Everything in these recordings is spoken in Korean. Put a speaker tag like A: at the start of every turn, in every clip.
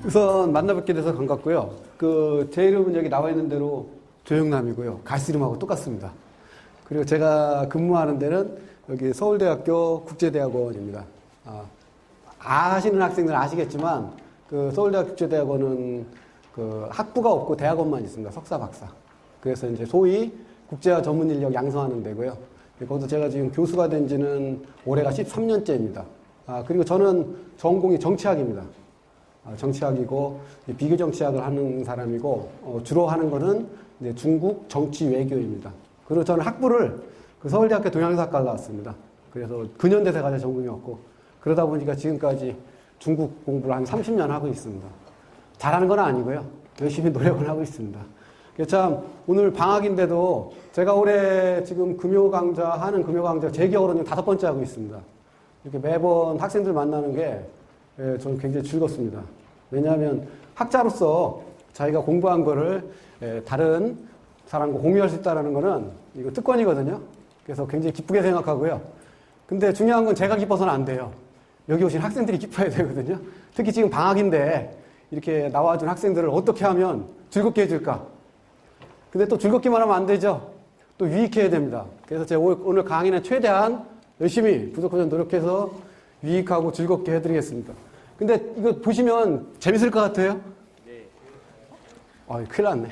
A: 우선 만나뵙게 돼서 반갑고요. 제 이름은 여기 나와 있는 대로 조영남이고요. 가수 이름하고 똑같습니다. 그리고 제가 근무하는 데는 여기 서울대학교 국제대학원입니다. 아시는 학생들은 아시겠지만 서울대학교 국제대학원은 학부가 없고 대학원만 있습니다. 석사, 박사. 그래서 이제 소위 국제화 전문 인력 양성하는 데고요. 거기서 제가 지금 교수가 된 지는 올해가 13년째입니다. 그리고 저는 전공이 정치학입니다. 정치학이고 비교정치학을 하는 사람이고 주로 하는 거는 이제 중국 정치 외교입니다. 그리고 저는 학부를 서울대학교 동양사학과를 나왔습니다. 그래서 근현대사가 제 전공이었고 그러다 보니까 지금까지 중국 공부를 한 30년 하고 있습니다. 잘하는 건 아니고요. 열심히 노력을 하고 있습니다. 참 오늘 방학인데도 제가 올해 지금 하는 금요 강좌 제 기억으로는 5번째 하고 있습니다. 이렇게 매번 학생들 만나는 게 저는 굉장히 즐겁습니다. 왜냐하면 학자로서 자기가 공부한 거를 다른 사람과 공유할 수 있다는 거는 이거 특권이거든요. 그래서 굉장히 기쁘게 생각하고요. 근데 중요한 건 제가 기뻐서는 안 돼요. 여기 오신 학생들이 기뻐야 되거든요. 특히 지금 방학인데 이렇게 나와준 학생들을 어떻게 하면 즐겁게 해줄까? 근데 또 즐겁기만 하면 안 되죠. 또 유익해야 됩니다. 그래서 제가 오늘 강의는 최대한 열심히 부족하면 노력해서 유익하고 즐겁게 해드리겠습니다. 근데 이거 보시면 재밌을 것 같아요? 네. 큰일 났네.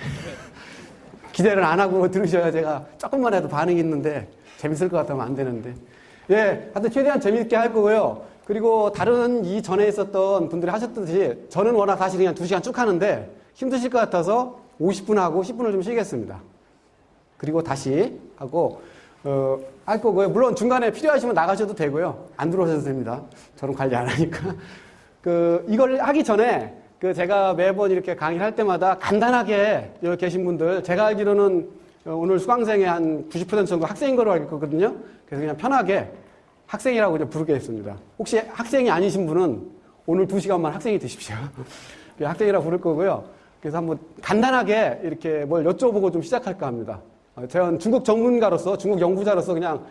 A: 기대를 안 하고 들으셔야 제가 조금만 해도 반응이 있는데 재밌을 것 같으면 안 되는데. 하여튼 최대한 재밌게 할 거고요. 그리고 다른 이전에 있었던 분들이 하셨듯이 저는 워낙 사실 그냥 2시간 쭉 하는데 힘드실 것 같아서 50분 하고 10분을 좀 쉬겠습니다. 그리고 다시 하고 할 거고요. 물론 중간에 필요하시면 나가셔도 되고요. 안 들어오셔도 됩니다. 저는 관리 안 하니까. 이걸 하기 전에 제가 매번 이렇게 강의를 할 때마다 간단하게 여기 계신 분들, 제가 알기로는 오늘 수강생의 한 90% 정도 학생인 걸로 알고 있거든요. 그래서 그냥 편하게 학생이라고 이제 부르겠습니다. 혹시 학생이 아니신 분은 오늘 2시간만 학생이 되십시오. 학생이라고 부를 거고요. 그래서 한번 간단하게 이렇게 뭘 여쭤보고 좀 시작할까 합니다. 제가 중국 전문가로서, 중국 연구자로서 그냥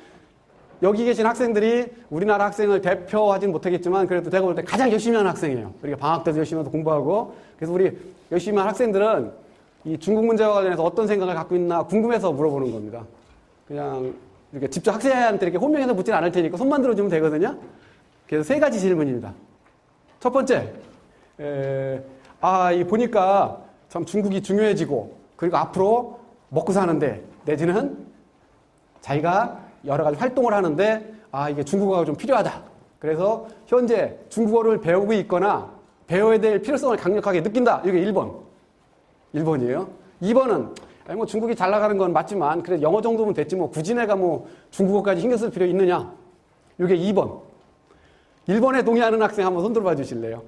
A: 여기 계신 학생들이 우리나라 학생을 대표하진 못하겠지만 그래도 제가 볼 때 가장 열심히 하는 학생이에요. 우리가 방학 때도 열심히 해서 공부하고. 그래서 우리 열심히 하는 학생들은 이 중국 문제와 관련해서 어떤 생각을 갖고 있나 궁금해서 물어보는 겁니다. 그냥 이렇게 직접 학생한테 이렇게 호명해서 묻지는 않을 테니까 손만 들어주면 되거든요. 그래서 3가지 질문입니다. 첫 번째, 보니까 참 중국이 중요해지고 그리고 앞으로 먹고 사는데 내지는 자기가 여러 가지 활동을 하는데 이게 중국어가 좀 필요하다. 그래서 현재 중국어를 배우고 있거나 배워야 될 필요성을 강력하게 느낀다. 이게 1번이에요. 2번은 중국이 잘 나가는 건 맞지만 그래 영어 정도면 됐지 굳이 내가 중국어까지 신경 쓸 필요 있느냐. 이게 2번. 1번에 동의하는 학생 한번 손 들어봐 주실래요?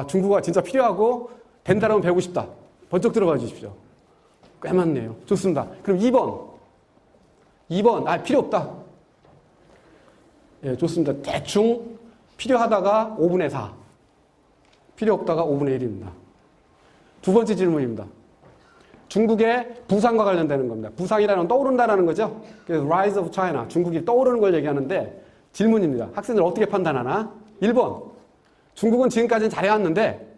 A: 중국어가 진짜 필요하고 된다라면 배우고 싶다. 번쩍 들어봐 주십시오. 꽤 많네요. 좋습니다. 그럼 2번, 필요 없다. 좋습니다. 대충 필요하다가 5분의 4. 필요 없다가 5분의 1입니다. 두 번째 질문입니다. 중국의 부상과 관련되는 겁니다. 부상이라는 건 떠오른다라는 거죠. 그래서 Rise of China, 중국이 떠오르는 걸 얘기하는데 질문입니다. 학생들 어떻게 판단하나? 1번, 중국은 지금까지는 잘해왔는데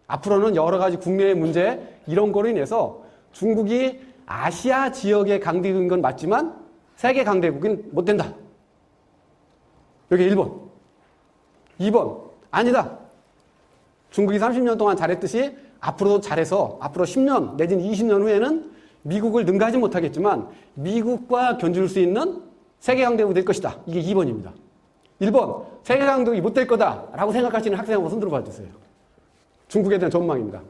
A: 앞으로는 여러 가지 국내의 문제 이런 거로 인해서 중국이 아시아 지역의 강대국인 건 맞지만 세계 강대국은 못 된다. 여기 1번. 2번. 아니다. 중국이 30년 동안 잘했듯이 앞으로도 잘해서 앞으로 10년 내지는 20년 후에는 미국을 능가하지 못하겠지만 미국과 견줄 수 있는 세계 강대국이 될 것이다. 이게 2번입니다. 1번. 세계 강대국이 못 될 거다라고 생각하시는 학생 한번 손 들어봐 주세요. 중국에 대한 전망입니다.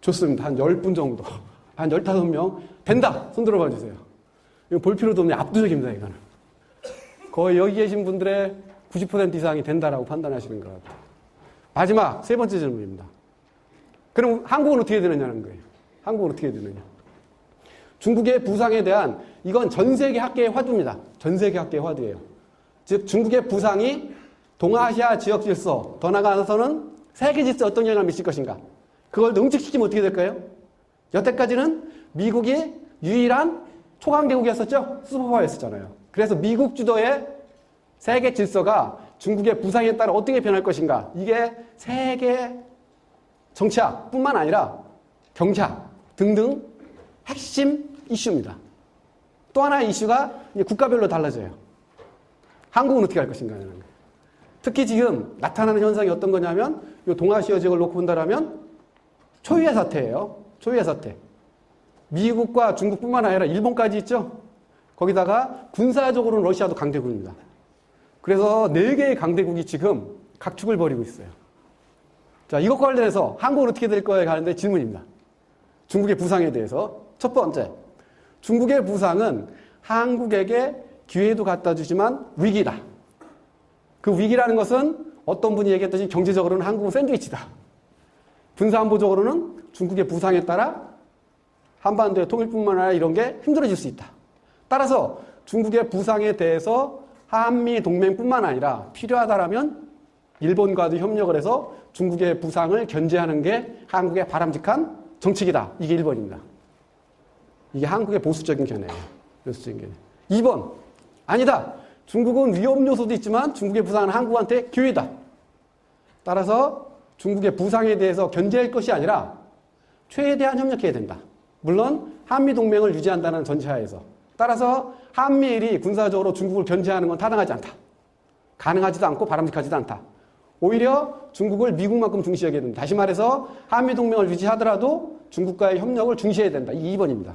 A: 좋습니다. 한 10분 정도. 한 15명. 된다. 손 들어봐 주세요. 이거 볼 필요도 없는 압도적입니다, 이거는. 거의 여기 계신 분들의 90% 이상이 된다라고 판단하시는 것 같아요. 마지막, 3번째 질문입니다. 그럼 한국은 어떻게 되느냐는 거예요. 한국은 어떻게 되느냐. 중국의 부상에 대한, 이건 전 세계 학계의 화두입니다. 전 세계 학계의 화두예요. 즉, 중국의 부상이 동아시아 지역 질서, 더 나아가서는 세계 질서에 어떤 영향을 미칠 것인가. 그걸 응축시키면 어떻게 될까요? 여태까지는 미국이 유일한 초강대국이었었죠? 슈퍼파워였었잖아요. 그래서 미국 주도의 세계 질서가 중국의 부상에 따라 어떻게 변할 것인가. 이게 세계 정치학뿐만 아니라 경제학 등등 핵심 이슈입니다. 또 하나의 이슈가 국가별로 달라져요. 한국은 어떻게 할 것인가 하는 거예요. 특히 지금 나타나는 현상이 어떤 거냐면 이 동아시아 지역을 놓고 본다라면 초유의 사태예요. 초유의 사태. 미국과 중국뿐만 아니라 일본까지 있죠. 거기다가 군사적으로는 러시아도 강대국입니다. 그래서 4개의 강대국이 지금 각축을 벌이고 있어요. 자, 이것과 관련해서 한국은 어떻게 될 거에 가는데 질문입니다. 중국의 부상에 대해서. 첫 번째, 중국의 부상은 한국에게 기회도 갖다 주지만 위기다. 그 위기라는 것은 어떤 분이 얘기했듯이 경제적으로는 한국은 샌드위치다. 군사안보적으로는 중국의 부상에 따라 한반도의 통일뿐만 아니라 이런 게 힘들어질 수 있다. 따라서 중국의 부상에 대해서 한미 동맹뿐만 아니라 필요하다라면 일본과도 협력을 해서 중국의 부상을 견제하는 게 한국의 바람직한 정책이다. 이게 1번입니다. 이게 한국의 보수적인 견해예요. 보수적인 견해. 2번. 아니다. 중국은 위험 요소도 있지만 중국의 부상은 한국한테 기회다. 따라서 중국의 부상에 대해서 견제할 것이 아니라 최대한 협력해야 된다. 물론 한미동맹을 유지한다는 전제하에서. 따라서 한미일이 군사적으로 중국을 견제하는 건 타당하지 않다. 가능하지도 않고 바람직하지도 않다. 오히려 중국을 미국만큼 중시해야 된다. 다시 말해서 한미동맹을 유지하더라도 중국과의 협력을 중시해야 된다. 이 2번입니다.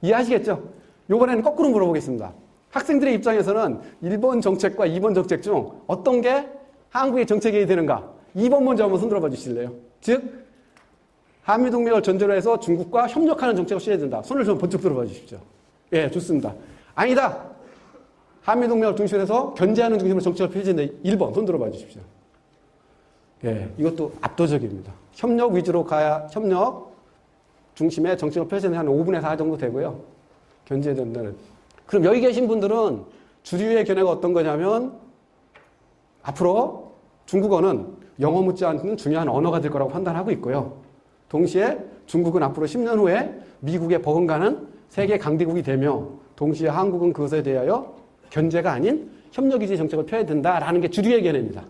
A: 이해하시겠죠? 이번에는 거꾸로 물어보겠습니다. 학생들의 입장에서는 1번 정책과 2번 정책 중 어떤 게 한국의 정책이 되는가? 2번 먼저 한번 손들어봐 주실래요? 즉 한미동맹을 전제로 해서 중국과 협력하는 정책을 취해야 된다. 손을 좀 번쩍 들어봐 주십시오. 예, 좋습니다. 아니다. 한미동맹을 중심으로 해서 견제하는 중심으로 정책을 펼치는데 1번 손 들어봐 주십시오. 예, 이것도 압도적입니다. 협력 위주로 가야 협력 중심의 정책을 펼치는 한 5분의 4 정도 되고요. 견제해야 된다는. 그럼 여기 계신 분들은 주류의 견해가 어떤 거냐면 앞으로 중국어는 영어 못지않는 중요한 언어가 될 거라고 판단하고 있고요. 동시에 중국은 앞으로 10년 후에 미국에 버금가는 세계 강대국이 되며 동시에 한국은 그것에 대하여 견제가 아닌 협력 위주의 정책을 펴야 된다라는 게 주류의 견해입니다.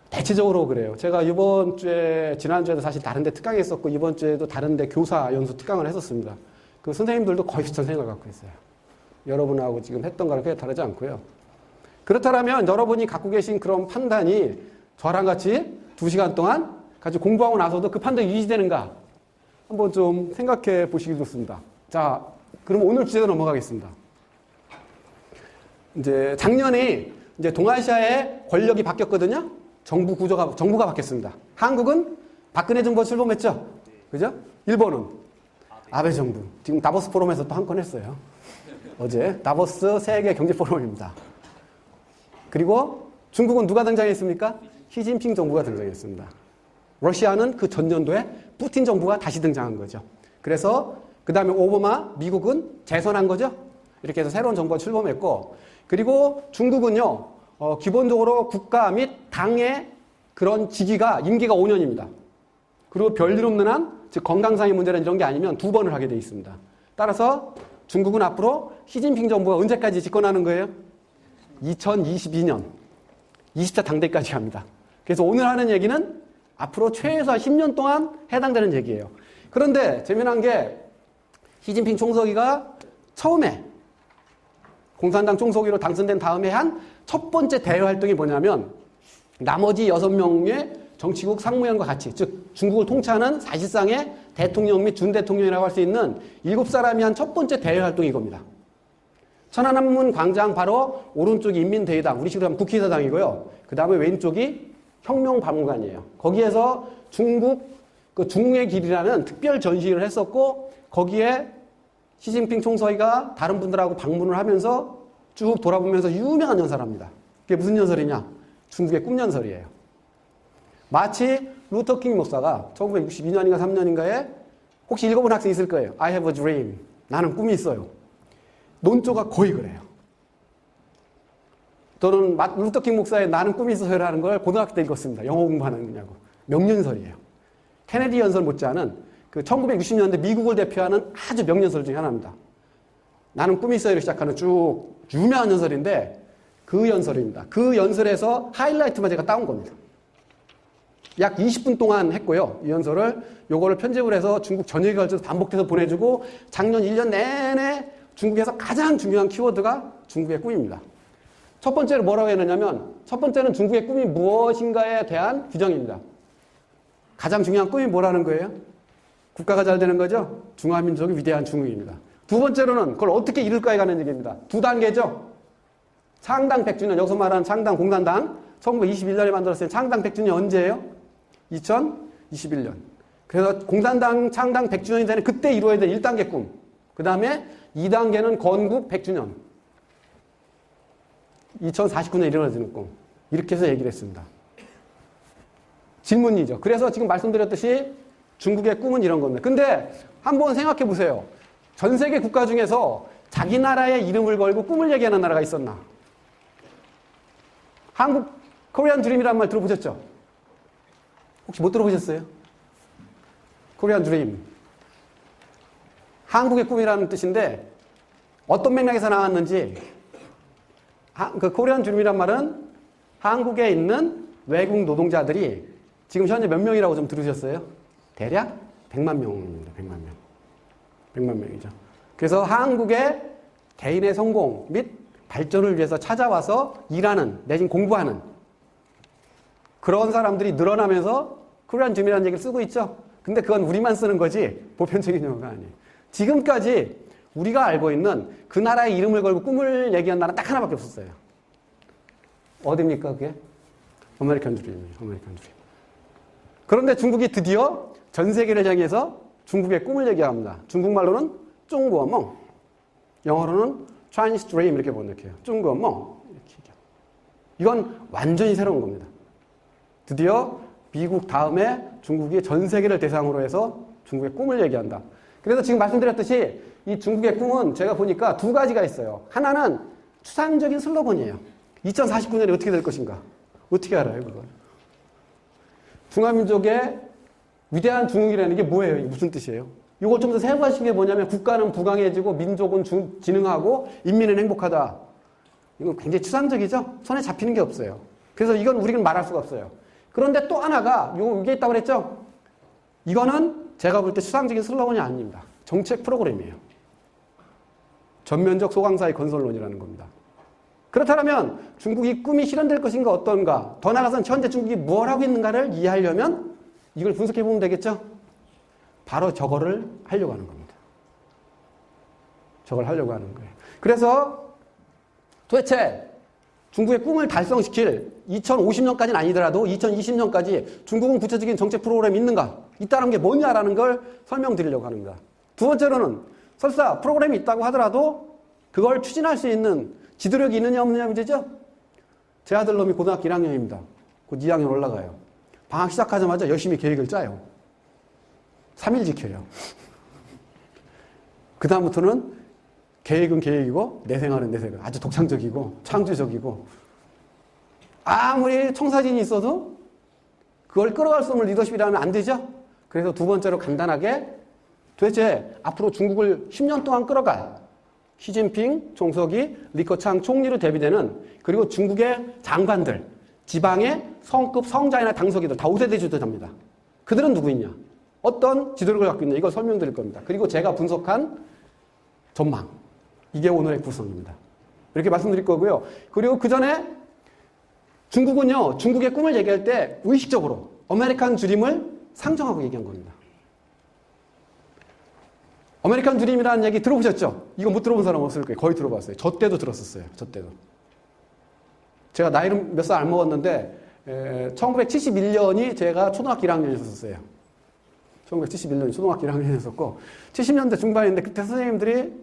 A: 대체적으로 그래요. 제가 이번 주에 지난주에도 사실 다른 데 특강했었고 이번 주에도 다른 데 교사 연수 특강을 했었습니다. 그 선생님들도 거의 비슷한 생각을 갖고 있어요. 여러분하고 지금 했던 거랑 크게 다르지 않고요. 그렇다면 여러분이 갖고 계신 그런 판단이 저랑 같이 2시간 동안 같이 공부하고 나서도 그 판단이 유지되는가 한번 좀 생각해 보시기 좋습니다. 자, 그럼 오늘 주제로 넘어가겠습니다. 이제 작년에 이제 동아시아의 권력이 바뀌었거든요. 정부가 바뀌었습니다. 한국은 박근혜 정부가 출범했죠. 그죠? 일본은 아베 정부. 지금 다보스 포럼에서 또 한 건 했어요. 어제 다보스 세계 경제 포럼입니다. 그리고 중국은 누가 등장했습니까? 시진핑 정부가 등장했습니다. 러시아는 그 전년도에 푸틴 정부가 다시 등장한 거죠. 그래서 그 다음에 오바마 미국은 재선한 거죠. 이렇게 해서 새로운 정부가 출범했고, 그리고 중국은요 기본적으로 국가 및 당의 그런 임기가 5년입니다. 그리고 별일 없는 한, 즉 건강상의 문제나 이런 게 아니면 2번을 하게 돼 있습니다. 따라서 중국은 앞으로 시진핑 정부가 언제까지 집권하는 거예요? 2022년 20차 당대까지 합니다. 그래서 오늘 하는 얘기는 앞으로 최소한 10년 동안 해당되는 얘기예요. 그런데 재미난 게 시진핑 총서기가 처음에 공산당 총서기로 당선된 다음에 한 첫 번째 대외 활동이 뭐냐면 나머지 6명의 정치국 상무위원과 같이, 즉 중국을 통치하는 사실상의 대통령 및 준대통령이라고 할 수 있는 7사람이 한 첫 번째 대외 활동이 이겁니다. 천안함문 광장 바로 오른쪽이 인민대의당, 우리 식으로 하면 국회의사당이고요. 그 다음에 왼쪽이 혁명박물관이에요. 거기에서 중국 중의 길이라는 특별 전시를 했었고, 거기에 시진핑 총서기가 다른 분들하고 방문을 하면서 쭉 돌아보면서 유명한 연설을 합니다. 그게 무슨 연설이냐? 중국의 꿈연설이에요. 마치 루터킹 목사가 1962년인가 3년인가에 혹시 읽어본 학생 있을 거예요. I have a dream. 나는 꿈이 있어요. 논조가 거의 그래요. 저는 루터킹 목사의 나는 꿈이 있어요라는 걸 고등학교 때 읽었습니다. 영어 공부하느냐고. 명연설이에요. 케네디 연설 못지않은 그 1960년대 미국을 대표하는 아주 명연설 중에 하나입니다. 나는 꿈이 있어요를 시작하는 쭉 유명한 연설인데 그 연설입니다. 그 연설에서 하이라이트만 제가 따온 겁니다. 약 20분 동안 했고요. 이 연설을 요거를 편집을 해서 중국 전역에 걸쳐서 반복해서 보내주고 작년 1년 내내 중국에서 가장 중요한 키워드가 중국의 꿈입니다. 첫 번째로 뭐라고 했느냐면 첫 번째는 중국의 꿈이 무엇인가에 대한 규정입니다. 가장 중요한 꿈이 뭐라는 거예요? 국가가 잘 되는 거죠? 중화민족의 위대한 중국입니다. 두 번째로는 그걸 어떻게 이룰까에 관한 얘기입니다. 두 단계죠. 창당 100주년, 여기서 말하는 창당 공산당 1921년에 만들었어요. 창당 100주년이 언제예요? 2021년. 그래서 공산당 창당 100주년이 되는 그때 이루어야 될 1단계 꿈. 그 다음에 2단계는 건국 100주년. 2049년에 이루어지는 꿈. 이렇게 해서 얘기를 했습니다. 질문이죠. 그래서 지금 말씀드렸듯이 중국의 꿈은 이런 겁니다. 근데 한번 생각해 보세요. 전 세계 국가 중에서 자기 나라의 이름을 걸고 꿈을 얘기하는 나라가 있었나? 한국 코리안 드림이라는 말 들어보셨죠? 혹시 못 들어보셨어요? 코리안 드림. 한국의 꿈이라는 뜻인데 어떤 맥락에서 나왔는지 그 코리안 드림이란 말은 한국에 있는 외국 노동자들이 지금 현재 몇 명이라고 좀 들으셨어요? 대략 100만 명입니다. 100만 명. 100만 명이죠. 그래서 한국의 개인의 성공 및 발전을 위해서 찾아와서 일하는 내지는 공부하는 그런 사람들이 늘어나면서 코리안 드림이라는 얘기를 쓰고 있죠. 근데 그건 우리만 쓰는 거지 보편적인 용어가 아니에요. 지금까지 우리가 알고 있는 그 나라의 이름을 걸고 꿈을 얘기한 나라는 딱 하나밖에 없었어요. 어디입니까 그게? 아메리칸 드림이에요. 아메리칸 드림. 그런데 중국이 드디어 전 세계를 향해서 중국의 꿈을 얘기합니다. 중국말로는 중국梦, 영어로는 Chinese Dream 이렇게 번역해요. 중국梦이렇게 얘기해요. 이건 완전히 새로운 겁니다. 드디어 미국 다음에 중국이 전 세계를 대상으로 해서 중국의 꿈을 얘기한다. 그래서 지금 말씀드렸듯이 이 중국의 꿈은 제가 보니까 두 가지가 있어요. 하나는 추상적인 슬로건이에요. 2049년에 어떻게 될 것인가? 어떻게 알아요, 그걸? 중화민족의 위대한 중국이라는 게 뭐예요? 이게 무슨 뜻이에요? 이걸 좀 더 세부화시킨 게 뭐냐면 국가는 부강해지고 민족은 진흥하고 인민은 행복하다. 이건 굉장히 추상적이죠? 손에 잡히는 게 없어요. 그래서 이건 우리는 말할 수가 없어요. 그런데 또 하나가 이게 있다고 그랬죠? 이거는 제가 볼 때 추상적인 슬로건이 아닙니다. 정책 프로그램이에요. 전면적 소강사의 건설론이라는 겁니다. 그렇다면 중국이 꿈이 실현될 것인가 어떤가, 더 나아가서는 현재 중국이 뭘 하고 있는가를 이해하려면 이걸 분석해 보면 되겠죠? 바로 저거를 하려고 하는 겁니다. 저걸 하려고 하는 거예요. 그래서 도대체 중국의 꿈을 달성시킬 2050년까지는 아니더라도 2020년까지 중국은 구체적인 정책 프로그램이 있는가? 있다는 게 뭐냐라는 걸 설명드리려고 합니다. 두 번째로는 설사 프로그램이 있다고 하더라도 그걸 추진할 수 있는 지도력이 있느냐 없느냐 문제죠? 제 아들 놈이 고등학교 1학년입니다. 곧 2학년 올라가요. 방학 시작하자마자 열심히 계획을 짜요. 3일 지켜요. 그 다음부터는 계획은 계획이고 내 생활은 내 생활. 아주 독창적이고 창조적이고 아무리 청사진이 있어도 그걸 끌어갈 수 없는 리더십이라면 안 되죠? 그래서 두 번째로 간단하게 도대체 앞으로 중국을 10년 동안 끌어갈 시진핑 총석이 리커창 총리로 대비되는 그리고 중국의 장관들, 지방의 성급 성자이나 당서기들 다 5세 대주도 됩니다. 그들은 누구있냐? 어떤 지도력을 갖고 있냐? 이걸 설명드릴 겁니다. 그리고 제가 분석한 전망. 이게 오늘의 구성입니다. 이렇게 말씀드릴 거고요. 그리고 그 전에 중국은요, 중국의 꿈을 얘기할 때 의식적으로 아메리칸 드림을 상정하고 얘기한 겁니다. 아메리칸 드림이라는 얘기 들어보셨죠? 이거 못 들어본 사람 없을 거예요. 거의 들어봤어요. 저 때도 들었었어요. 저 때도. 제가 나이는 몇 살 안 먹었는데 1971년이 제가 초등학교 1학년이었어요. 1971년이 초등학교 1학년이었었고 70년대 중반인데 그때 선생님들이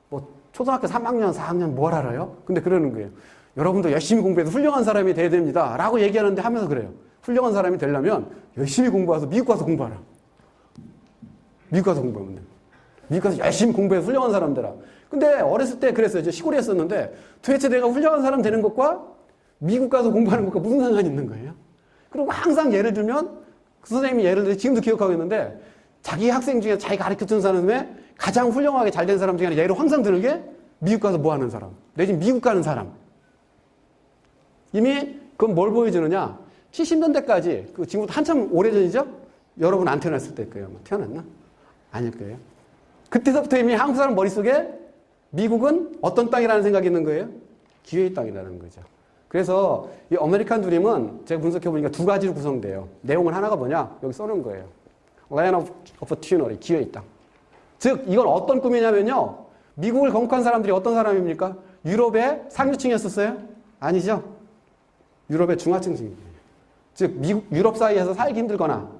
A: 뭐 초등학교 3학년, 4학년 뭘 알아요? 근데 그러는 거예요. 여러분도 열심히 공부해서 훌륭한 사람이 돼야 됩니다. 라고 얘기하는데 하면서 그래요. 훌륭한 사람이 되려면 열심히 공부해서 미국 가서 공부하라. 미국 가서 공부하면 돼. 미국 가서 열심히 공부해서 훌륭한 사람 되라. 근데 어렸을 때 그랬어요. 저 시골에 있었는데 도대체 내가 훌륭한 사람 되는 것과 미국 가서 공부하는 것과 무슨 상관이 있는 거예요? 그리고 항상 예를 들면 그 선생님이 예를 들어 지금도 기억하고 있는데 자기 학생 중에 자기가 가르쳐준 사람 중에 가장 훌륭하게 잘 된 사람 중에 예로 항상 드는 게 미국 가서 뭐 하는 사람. 내지는 미국 가는 사람. 이미 그건 뭘 보여주느냐? 70년대까지, 그 지금부터 한참 오래전이죠? 여러분 안 태어났을 때일 거예요. 태어났나? 아닐 거예요. 그때서부터 이미 한국 사람 머릿속에 미국은 어떤 땅이라는 생각이 있는 거예요? 기회의 땅이라는 거죠. 그래서 이 아메리칸 드림은 제가 분석해보니까 두 가지로 구성돼요. 내용은 하나가 뭐냐? 여기 써놓은 거예요. Land of Opportunity, 기회의 땅. 즉, 이건 어떤 꿈이냐면요. 미국을 건국한 사람들이 어떤 사람입니까? 유럽의 상류층이었었어요? 아니죠? 유럽의 중하층이에요. 즉, 유럽 사이에서 살기 힘들거나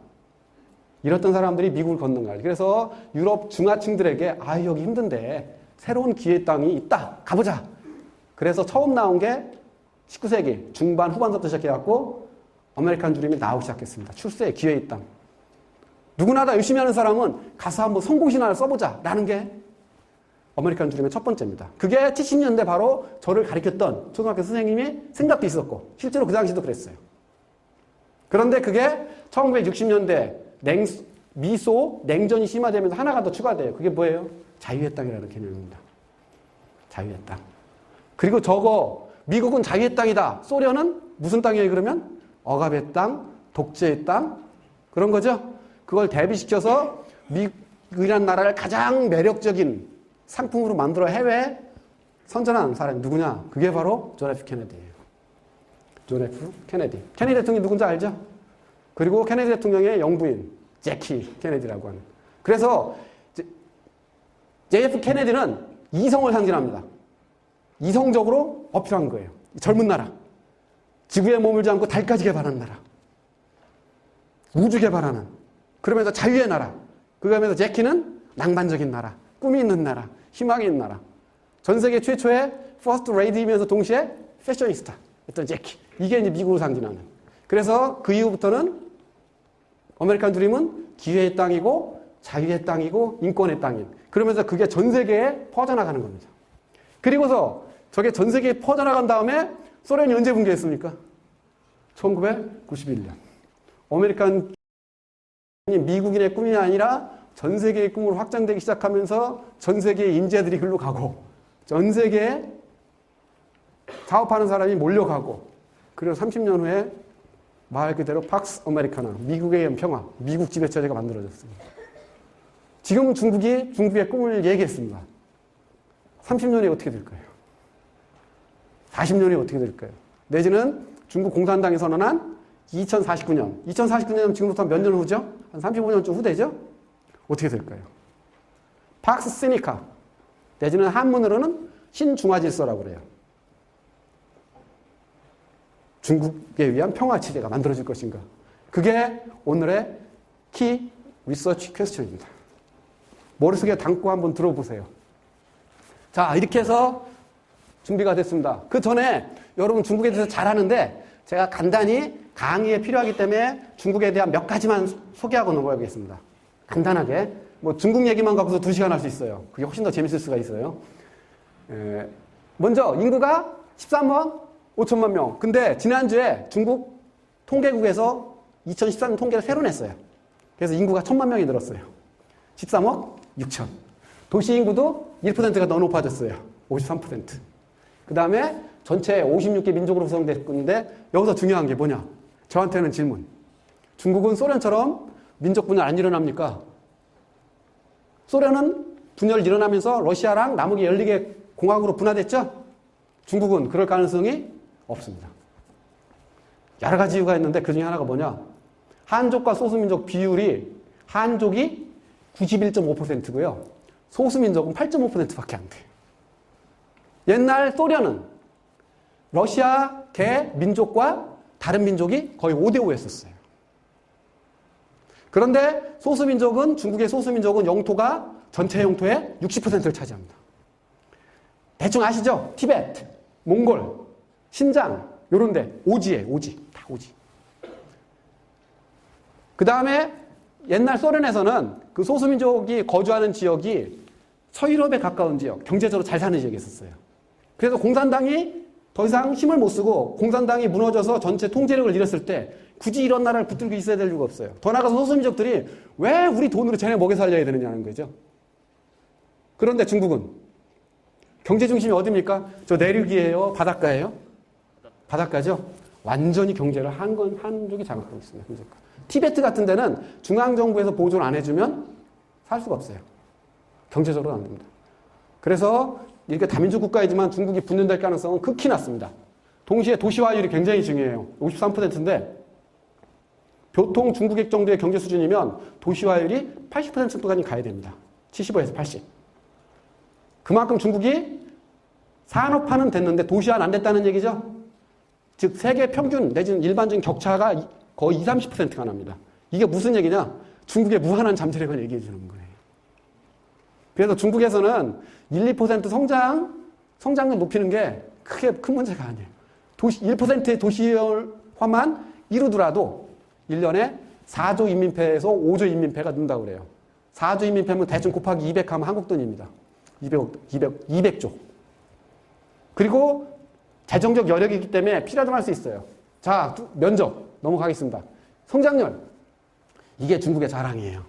A: 이랬던 사람들이 미국을 건넌 거예요. 그래서 유럽 중하층들에게 아, 여기 힘든데 새로운 기회의 땅이 있다. 가보자. 그래서 처음 나온 게 19세기 중반 후반부터 시작해갖고 아메리칸 드림이 나오기 시작했습니다. 출세의 기회의 땅. 누구나 다 열심히 하는 사람은 가서 한번 성공신화를 써보자 라는 게 아메리칸 드림의 첫 번째입니다. 그게 70년대 바로 저를 가르쳤던 초등학교 선생님이 생각도 있었고 실제로 그 당시도 그랬어요. 그런데 그게 1960년대 미소 냉전이 심화되면서 하나가 더 추가돼요. 그게 뭐예요? 자유의 땅이라는 개념입니다. 자유의 땅. 그리고 저거 미국은 자유의 땅이다. 소련은 무슨 땅이에요 그러면? 억압의 땅, 독재의 땅 그런 거죠. 그걸 대비시켜서 미국이라는 나라를 가장 매력적인 상품으로 만들어 해외에 선전한 사람이 누구냐? 그게 바로 존 F 케네디예요. 존 F 케네디. 케네디 대통령이 누군지 알죠? 그리고 케네디 대통령의 영부인 제키 케네디라고 하는. 그래서 JF 케네디는 이성을 상징합니다. 이성적으로 어필한 거예요. 젊은 나라. 지구에 머물지 않고 달까지 개발하는 나라. 우주 개발하는. 그러면서 자유의 나라. 그러면서 제키는 낭만적인 나라. 꿈이 있는 나라. 희망이 있는 나라. 전 세계 최초의 퍼스트 레이디이면서 동시에 패셔니스타. 였던 제키. 이게 이제 미국을 상징하는. 그래서 그 이후부터는 아메리칸 드림은 기회의 땅이고 자유의 땅이고 인권의 땅인. 그러면서 그게 전 세계에 퍼져나가는 겁니다. 그리고서 저게 전 세계에 퍼져나간 다음에 소련이 언제 붕괴했습니까? 1991년. 아메리칸 미국인의 꿈이 아니라 전 세계의 꿈으로 확장되기 시작하면서 전 세계의 인재들이 글로 가고 전 세계에 사업하는 사람이 몰려가고 그리고 30년 후에 말 그대로 팍스 아메리카나 미국의 평화, 미국 지배체제가 만들어졌습니다. 지금 중국이 중국의 꿈을 얘기했습니다. 30년이 어떻게 될까요? 40년이 어떻게 될까요? 내지는 중국 공산당이 선언한 2049년. 2049년은 지금부터 몇 년 후죠? 한 35년쯤 후되죠? 어떻게 될까요? 팍스 시니카. 내지는 한문으로는 신중화질서라고 그래요. 중국에 의한 평화체제가 만들어질 것인가? 그게 오늘의 키 리서치 퀘스천입니다. 머릿속에 담고 한번 들어보세요. 자, 이렇게 해서 준비가 됐습니다. 그 전에 여러분 중국에 대해서 잘 아는데 제가 간단히 강의에 필요하기 때문에 중국에 대한 몇 가지만 소개하고 넘어가겠습니다. 간단하게. 뭐 중국 얘기만 갖고서 2시간 할 수 있어요. 그게 훨씬 더 재밌을 수가 있어요. 먼저 인구가 13억 5천만 명. 근데 지난주에 중국 통계국에서 2014년 통계를 새로 냈어요. 그래서 인구가 1,000만 명이 늘었어요. 13억 6천. 도시 인구도 1%가 더 높아졌어요. 53%. 그 다음에 전체 56개 민족으로 구성됐는데 여기서 중요한 게 뭐냐? 저한테는 질문. 중국은 소련처럼 민족 분열 안 일어납니까? 소련은 분열 일어나면서 러시아랑 남욱이 12개 공화국으로 분화됐죠? 중국은 그럴 가능성이 없습니다. 여러 가지 이유가 있는데 그 중에 하나가 뭐냐? 한족과 소수민족 비율이 한족이 91.5%고요. 소수민족은 8.5%밖에 안 돼요. 옛날 소련은 러시아 개 민족과 다른 민족이 거의 5대5 였었어요. 그런데 소수민족은 중국의 소수민족은 영토가 전체 영토의 60%를 차지합니다. 대충 아시죠? 티베트, 몽골, 신장 요런 데 오지에 오지. 다 오지. 그 다음에 옛날 소련에서는 그 소수민족이 거주하는 지역이 서유럽에 가까운 지역, 경제적으로 잘 사는 지역이 있었어요. 그래서 공산당이 더 이상 힘을 못 쓰고 공산당이 무너져서 전체 통제력을 잃었을 때 굳이 이런 나라를 붙들고 있어야 될 이유가 없어요. 더 나아가서 소수민족들이 왜 우리 돈으로 쟤네 먹여 살려야 되느냐는 거죠. 그런데 중국은 경제 중심이 어디입니까? 저 내륙이에요? 바닷가예요? 바닷가죠? 완전히 경제를 한쪽이 장악하고 있습니다. 티베트 같은 데는 중앙정부에서 보조를 안 해주면 살 수가 없어요. 경제적으로 안 됩니다. 그래서 이렇게 다민족 국가이지만 중국이 붙는다는 가능성은 극히 낮습니다. 동시에 도시화율이 굉장히 중요해요. 53%인데 보통 중국의 정도의 경제 수준이면 도시화율이 80% 정도까지 가야 됩니다. 75에서 80. 그만큼 중국이 산업화는 됐는데 도시화는 안 됐다는 얘기죠. 즉 세계 평균 내지는 일반적인 격차가 거의 20, 30%가 납니다. 이게 무슨 얘기냐? 중국의 무한한 잠재력을 얘기해 주는 거예요. 그래서 중국에서는 1, 2% 성장률 높이는 게 크게 큰 문제가 아니에요. 1%의 도시화만 이루더라도 1년에 4조 인민폐에서 5조 인민폐가 는다고 그래요. 4조 인민폐면 대충 곱하기 200 하면 한국 돈입니다. 200조. 그리고 재정적 여력이 있기 때문에 필요하다고 할 수 있어요. 자, 면적 넘어가겠습니다. 성장률. 이게 중국의 자랑이에요.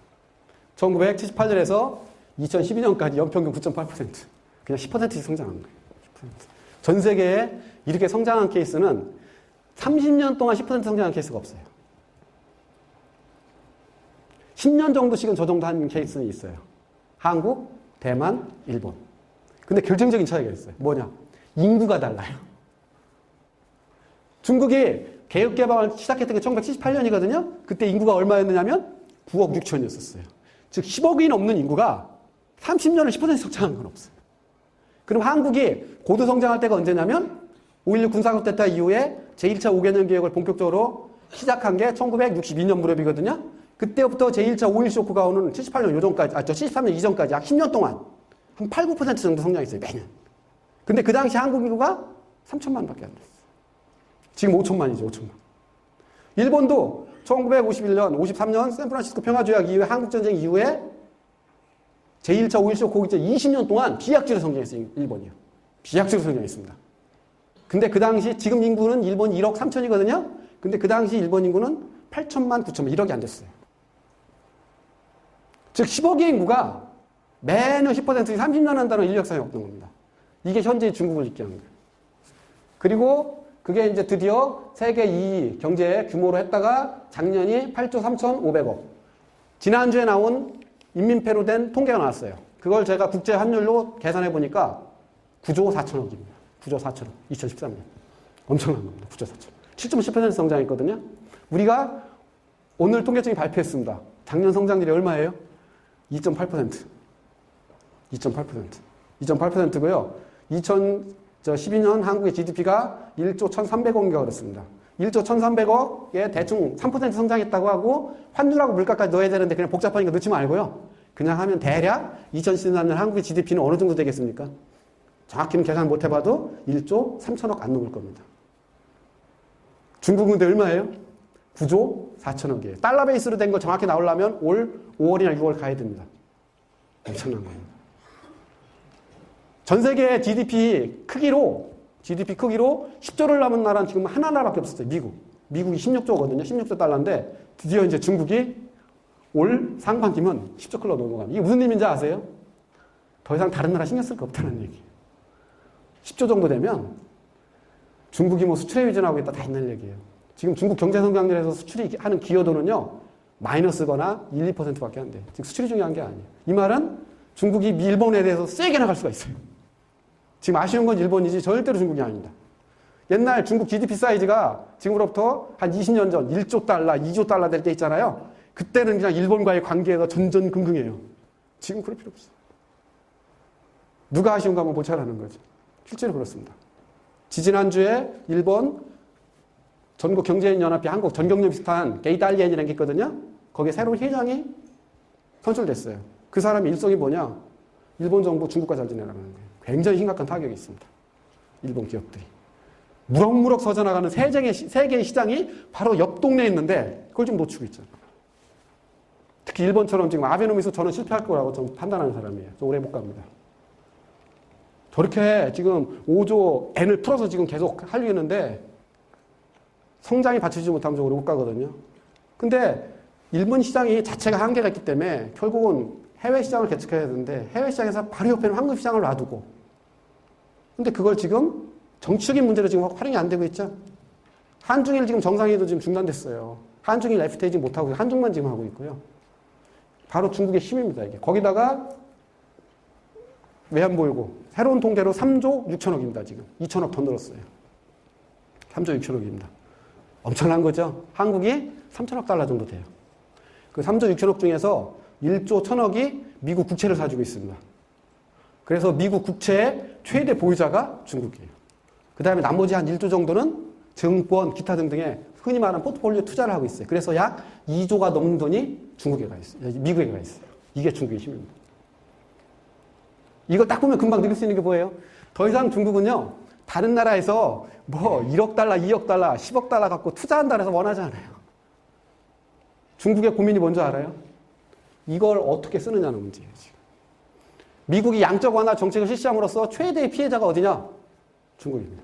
A: 1978년에서 2012년까지 연평균 9.8%. 그냥 10%씩 성장한 거예요. 10%. 전 세계에 이렇게 성장한 케이스는 30년 동안 10% 성장한 케이스가 없어요. 10년 정도씩은 저 정도 한 케이스는 있어요. 한국, 대만, 일본. 근데 결정적인 차이가 있어요. 뭐냐? 인구가 달라요. 중국이 개혁개방을 시작했던 게 1978년이거든요. 그때 인구가 얼마였느냐면 9억 6천이었었어요. 즉 10억이 넘는 인구가 30년을 10% 성장한 건 없어요. 그럼 한국이 고도 성장할 때가 언제냐면 5.16 군사쿠데타 이후에 제1차 5개년 개혁을 본격적으로 시작한 게 1962년 무렵이거든요. 그때부터 제1차 5.1 쇼크가 오는 78년 요전까지, 73년 이전까지 약 10년 동안 한 8, 9% 정도 성장했어요, 매년. 근데 그 당시 한국 인구가 3천만 밖에 안 됐어요. 지금 5천만이죠, 5천만. 일본도 1951년, 53년 샌프란시스코 평화조약 이후에 한국전쟁 이후에 제1차 5.1 쇼크 이제 20년 동안 비약지로 성장했어요, 일본이요. 비약지로 성장했습니다. 근데 그 당시 지금 인구는 일본 1억 3천이거든요. 근데 그 당시 일본 인구는 8천만, 9천만, 1억이 안 됐어요. 즉 10억의 인구가 매년 10%씩 30년 한다는 인력상이 없는 겁니다. 이게 현재의 중국을 있게 하는 거예요. 그리고 그게 이제 드디어 세계 2위 경제 규모로 했다가 작년이 8조 3,500억. 지난주에 나온 인민폐로 된 통계가 나왔어요. 그걸 제가 국제 환율로 계산해 보니까 9조 4천억입니다. 9조 4천억. 2013년. 엄청난 겁니다. 9조 4천억. 7.10% 성장했거든요. 우리가 오늘 통계청이 발표했습니다. 작년 성장률이 얼마예요? 2.8%. 2.8%고요. 2012년 한국의 GDP가 1조 1,300억인가 그렇습니다. 1조 1,300억에 대충 3% 성장했다고 하고 환율하고 물가까지 넣어야 되는데 그냥 복잡하니까 넣지 말고요. 그냥 하면 대략 2013년 한국의 GDP는 어느 정도 되겠습니까? 정확히는 계산 못 해봐도 1조 3천억 안 넘을 겁니다. 중국은 근데 얼마예요? 9조 4천억이에요. 달러 베이스로 된 거 정확히 나오려면 올 5월이나 6월 가야 됩니다. 엄청난 겁니다. 전 세계 GDP 크기로 10조를 넘은 나라는 지금 하나 나라밖에 없었어요. 미국이 16조거든요. 16조 달러인데 드디어 이제 중국이 올 상반기면 10조 클럽 넘어갑니다. 이게 무슨 의미인지 아세요? 더 이상 다른 나라 신경 쓸 거 없다는 얘기예요. 10조 정도 되면 중국이 뭐 수출에 의존하고 있다 다 있는 얘기예요. 지금 중국 경제 성장률에서 수출이 하는 기여도는요. 마이너스거나 1, 2%밖에 안 돼요. 즉 수출이 중요한 게 아니에요. 이 말은 중국이 일본에 대해서 세게 나갈 수가 있어요. 지금 아쉬운 건 일본이지 절대로 중국이 아닙니다. 옛날 중국 GDP 사이즈가 지금으로부터 한 20년 전 1조 달러, 2조 달러 될 때 있잖아요. 그때는 그냥 일본과의 관계가 전전긍긍해요. 지금 그럴 필요 없어요. 누가 아쉬운가 한번 보자라는 거죠. 실제로 그렇습니다. 지지난주에 일본 전국경제연합회 한국 전경련 비슷한 게이달리엔이라는 게 있거든요. 거기에 새로운 회장이 선출됐어요. 그 사람의 일성이 뭐냐? 일본 정부 중국과 잘 지내라는 거예요. 굉장히 심각한 타격이 있습니다. 일본 기업들이. 무럭무럭 서져나가는 세계의 시장이 바로 옆 동네에 있는데 그걸 지금 놓치고 있잖아요. 특히 일본처럼 지금 아베노미스 저는 실패할 거라고 좀 판단하는 사람이에요. 저 오래 못 갑니다. 저렇게 지금 5조 N을 풀어서 지금 계속 하려고 했는데 성장이 받쳐주지 못하면 저 오래 못 가거든요. 근데 일본 시장이 자체가 한계가 있기 때문에 결국은 해외 시장을 개척해야 되는데 해외 시장에서 바로 옆에는 한국 시장을 놔두고 근데 그걸 지금 정치적인 문제로 지금 활용이 안 되고 있죠. 한중일 지금 정상회의도 지금 중단됐어요. 한중일 FTA 지금 못하고 한중만 지금 하고 있고요. 바로 중국의 힘입니다, 이게. 거기다가 외환 보유고 새로운 통계로 3조 6천억입니다, 지금. 2천억 더 늘었어요. 3조 6천억입니다. 엄청난 거죠. 한국이 3천억 달러 정도 돼요. 그 3조 6천억 중에서 1조 1천억이 미국 국채를 사주고 있습니다. 그래서 미국 국채의 최대 보유자가 중국이에요. 그 다음에 나머지 한 1조 정도는 증권, 기타 등등의 흔히 말하는 포트폴리오 투자를 하고 있어요. 그래서 약 2조가 넘는 돈이 중국에 가 있어요. 미국에 가 있어요. 이게 중국의 힘입니다. 이거 딱 보면 금방 느낄 수 있는 게 뭐예요? 더 이상 중국은요, 다른 나라에서 뭐 1억 달러, 2억 달러, 10억 달러 갖고 투자한다 해서 원하지 않아요. 중국의 고민이 뭔지 알아요? 이걸 어떻게 쓰느냐는 문제예요, 지금. 미국이 양적 완화 정책을 실시함으로써 최대의 피해자가 어디냐? 중국입니다.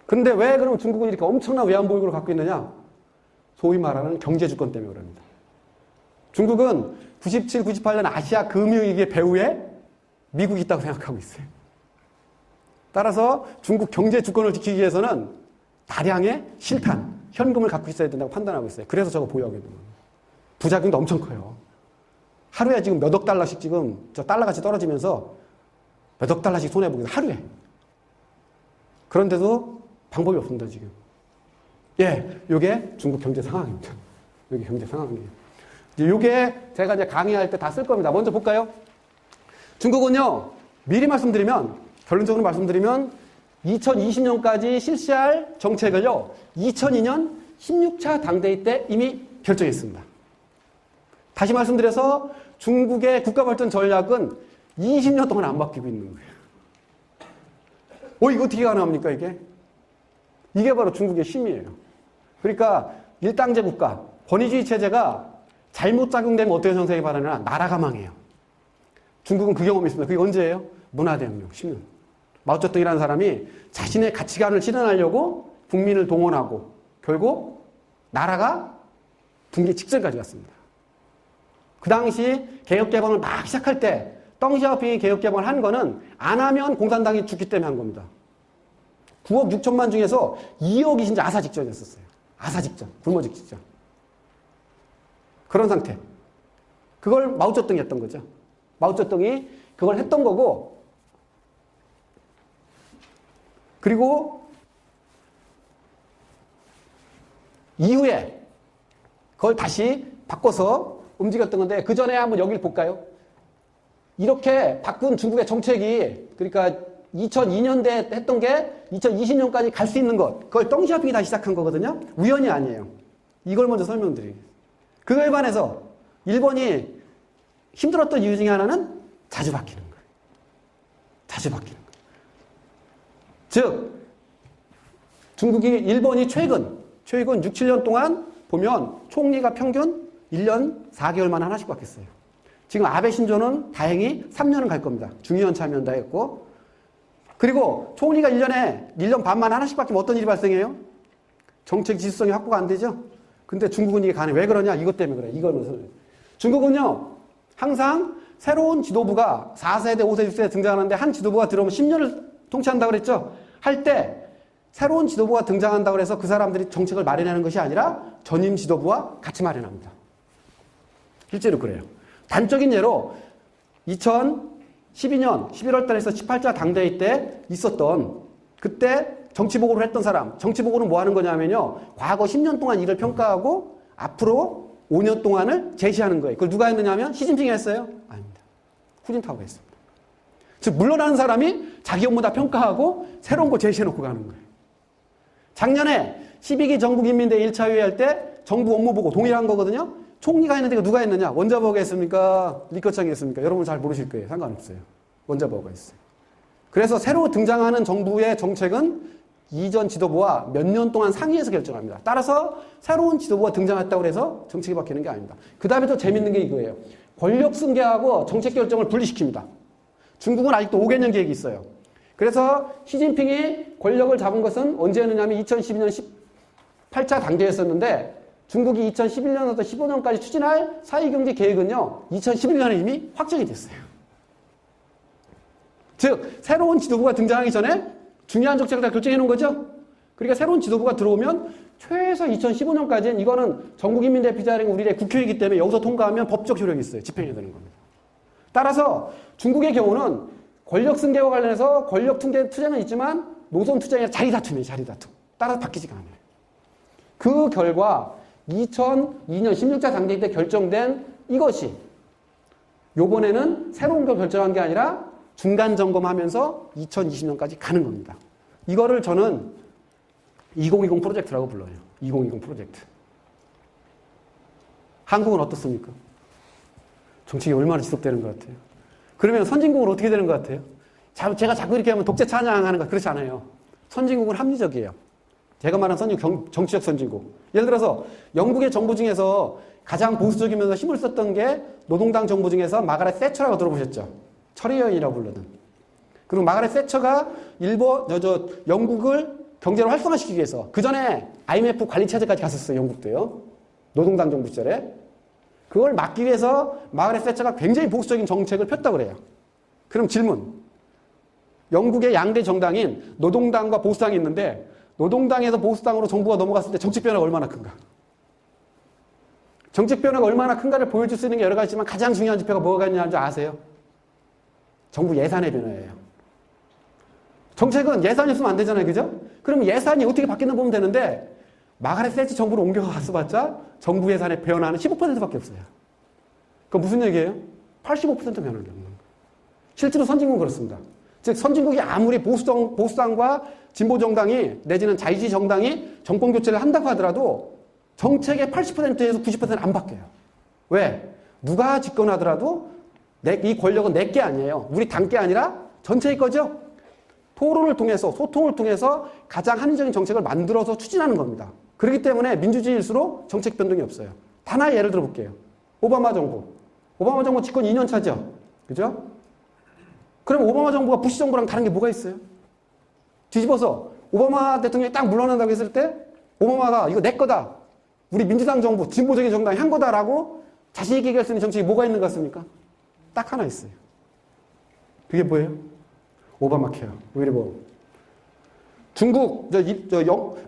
A: 그런데 왜 그럼 중국은 이렇게 엄청난 외환 보유고를 갖고 있느냐? 소위 말하는 경제 주권 때문에 그럽니다. 중국은 97, 98년 아시아 금융위기 배후에 미국이 있다고 생각하고 있어요. 따라서 중국 경제 주권을 지키기 위해서는 다량의 실탄, 현금을 갖고 있어야 된다고 판단하고 있어요. 그래서 저거 보유하게 되는 거예요. 부작용도 엄청 커요. 하루에 지금 몇 억 달러씩 지금 저 달러같이 떨어지면서 몇 억 달러씩 손해보게 돼요. 하루에. 그런데도 방법이 없습니다, 지금. 예, 요게 중국 경제 상황입니다. 요게 경제 상황이에요. 이제 요게 제가 이제 강의할 때 다 쓸 겁니다. 먼저 볼까요? 중국은요, 미리 말씀드리면, 결론적으로 말씀드리면, 2020년까지 실시할 정책을요, 2002년 16차 당대회 때 이미 결정했습니다. 다시 말씀드려서 중국의 국가발전 전략은 20년 동안 안 바뀌고 있는 거예요. 이거 어떻게 가능합니까, 이게? 이게 바로 중국의 힘이에요. 그러니까 일당제 국가, 권위주의 체제가 잘못 작용되면 어떤 현상이 발생하냐? 나라가 망해요. 중국은 그 경험이 있습니다. 그게 언제예요? 문화대혁명, 10년. 마오쩌둥이라는 사람이 자신의 가치관을 실현하려고 국민을 동원하고 결국 나라가 붕괴 직전까지 갔습니다. 그 당시 개혁개방을 막 시작할 때 덩시아오핑이 개혁개방을 한 거는 안 하면 공산당이 죽기 때문에 한 겁니다. 9억 6천만 중에서 2억이 진짜 아사 직전이었어요. 아사 직전, 굶어 죽기 직전. 그런 상태. 그걸 마오쩌둥이 했던 거죠. 마오쩌둥이 그걸 했던 거고, 그리고 이후에 그걸 다시 바꿔서 움직였던 건데, 그 전에 한번 여기를 볼까요? 이렇게 바꾼 중국의 정책이, 그러니까 2002년대 했던 게 2020년까지 갈 수 있는 것, 그걸 덩시아핑이 다시 시작한 거거든요. 우연이 아니에요. 이걸 먼저 설명드리겠습니다. 그거에 반해서 일본이 힘들었던 이유 중에 하나는 자주 바뀌는 거예요. 자주 바뀌는 거예요. 즉 중국이, 일본이 최근 6, 7년 동안 보면 총리가 평균 1년 4개월 만에 하나씩 바뀌었어요. 지금 아베 신조는 다행히 3년은 갈 겁니다. 중의원 참여한다 했고, 그리고 총리가 1년 반 만에 하나씩 바뀌면 어떤 일이 발생해요? 정책 지수성이 확보가 안 되죠? 근데 중국은 이게 가능해. 왜 그러냐? 이것 때문에 그래. 이거는. 중국은요, 항상 새로운 지도부가 4세대, 5세대, 6세대 등장하는데 한 지도부가 들어오면 10년을 통치한다고 그랬죠? 할 때 새로운 지도부가 등장한다고 해서 그 사람들이 정책을 마련하는 것이 아니라 전임 지도부와 같이 마련합니다. 실제로 그래요. 단적인 예로 2012년 11월 달에서 18차 당대회 때 있었던, 그때 정치보고를 했던 사람, 정치보고는 뭐 하는 거냐면요, 과거 10년 동안 일을 평가하고 앞으로 5년 동안을 제시하는 거예요. 그걸 누가 했느냐 하면 시진핑이 했어요? 아닙니다. 후진타오가 했습니다. 즉 물러나는 사람이 자기 업무 다 평가하고 새로운 거 제시해놓고 가는 거예요. 작년에 12기 전국인민대회 1차 회의 할 때 정부 업무 보고 동일한 거거든요. 총리가 했는데 누가 했느냐? 원자버거가 했습니까? 리커창이 했습니까? 여러분 잘 모르실 거예요. 상관없어요. 원자버거가 했어요. 그래서 새로 등장하는 정부의 정책은 이전 지도부와 몇 년 동안 상의해서 결정합니다. 따라서 새로운 지도부가 등장했다고 해서 정책이 바뀌는 게 아닙니다. 그 다음에 또 재밌는 게 이거예요. 권력 승계하고 정책 결정을 분리시킵니다. 중국은 아직도 5개년 계획이 있어요. 그래서 시진핑이 권력을 잡은 것은 언제 했느냐면 2012년 18차 당대회였었는데, 중국이 2011년부터 15년까지 추진할 사회경제 계획은요, 2011년에 이미 확정이 됐어요. 즉 새로운 지도부가 등장하기 전에 중요한 정책을 다 결정해 놓은 거죠. 그러니까 새로운 지도부가 들어오면 최소 2015년까지는 이거는 전국인민대표자랑 우리의 국회이기 때문에 여기서 통과하면 법적 효력이 있어요. 집행해야 되는 겁니다. 따라서 중국의 경우는 권력 승계와 관련해서 권력 투쟁은 있지만 노선 투쟁이 자리 다툼이에요. 자리 다툼. 따라서 바뀌지가 않아요. 그 결과 2002년 16차 당대회 때 결정된 이것이 요번에는 새로운 걸 결정한 게 아니라 중간 점검하면서 2020년까지 가는 겁니다. 이거를 저는 2020 프로젝트라고 불러요. 2020 프로젝트. 한국은 어떻습니까? 정책이 얼마나 지속되는 것 같아요? 그러면 선진국은 어떻게 되는 것 같아요? 제가 자꾸 이렇게 하면 독재 찬양하는 거 그렇지 않아요. 선진국은 합리적이에요. 제가 말한 선진국, 정치적 선진국. 예를 들어서 영국의 정부 중에서 가장 보수적이면서 힘을 썼던 게 노동당 정부 중에서 마가렛 세처라고 들어보셨죠? 철의 여인이라고 부르는. 그리고 마가렛 세처가 영국을 경제로 활성화시키기 위해서 그 전에 IMF 관리체제까지 갔었어요. 영국도요. 노동당 정부 시절에. 그걸 막기 위해서 마가렛 세처가 굉장히 보수적인 정책을 폈다고 그래요. 그럼 질문. 영국의 양대 정당인 노동당과 보수당이 있는데 노동당에서 보수당으로 정부가 넘어갔을 때 정책 변화가 얼마나 큰가? 정책 변화가 얼마나 큰가를 보여줄 수 있는 게 여러 가지지만 가장 중요한 지표가 뭐가 있냐는 줄 아세요? 정부 예산의 변화예요. 정책은 예산이 없으면 안 되잖아요. 그죠? 그러면 예산이 어떻게 바뀌나 보면 되는데 마가렛 세처 정부로 옮겨가서 봤자 정부 예산의 변화는 15%밖에 없어요. 그건 무슨 얘기예요? 85% 변화가 없는 거예요. 실제로 선진국은 그렇습니다. 즉 선진국이 아무리 보수당과 진보정당이 내지는 자유주의 정당이 정권교체를 한다고 하더라도 정책의 80%에서 90%는 안 바뀌어요. 왜? 누가 집권하더라도 이 권력은 내 게 아니에요. 우리 당 게 아니라 전체의 거죠. 토론을 통해서 소통을 통해서 가장 합리적인 정책을 만들어서 추진하는 겁니다. 그렇기 때문에 민주주의일수록 정책 변동이 없어요. 하나의 예를 들어볼게요. 오바마 정부. 오바마 정부 집권 2년 차죠. 그죠? 그럼 오바마 정부가 부시 정부랑 다른 게 뭐가 있어요? 뒤집어서 오바마 대통령이 딱 물러난다고 했을 때 오바마가 이거 내 거다. 우리 민주당 정부, 진보적인 정당이 한 거다라고 자신 있게 얘기할 수 있는 정책이 뭐가 있는 것 같습니까? 딱 하나 있어요. 그게 뭐예요? 오바마 케어. 왜 이래 뭐.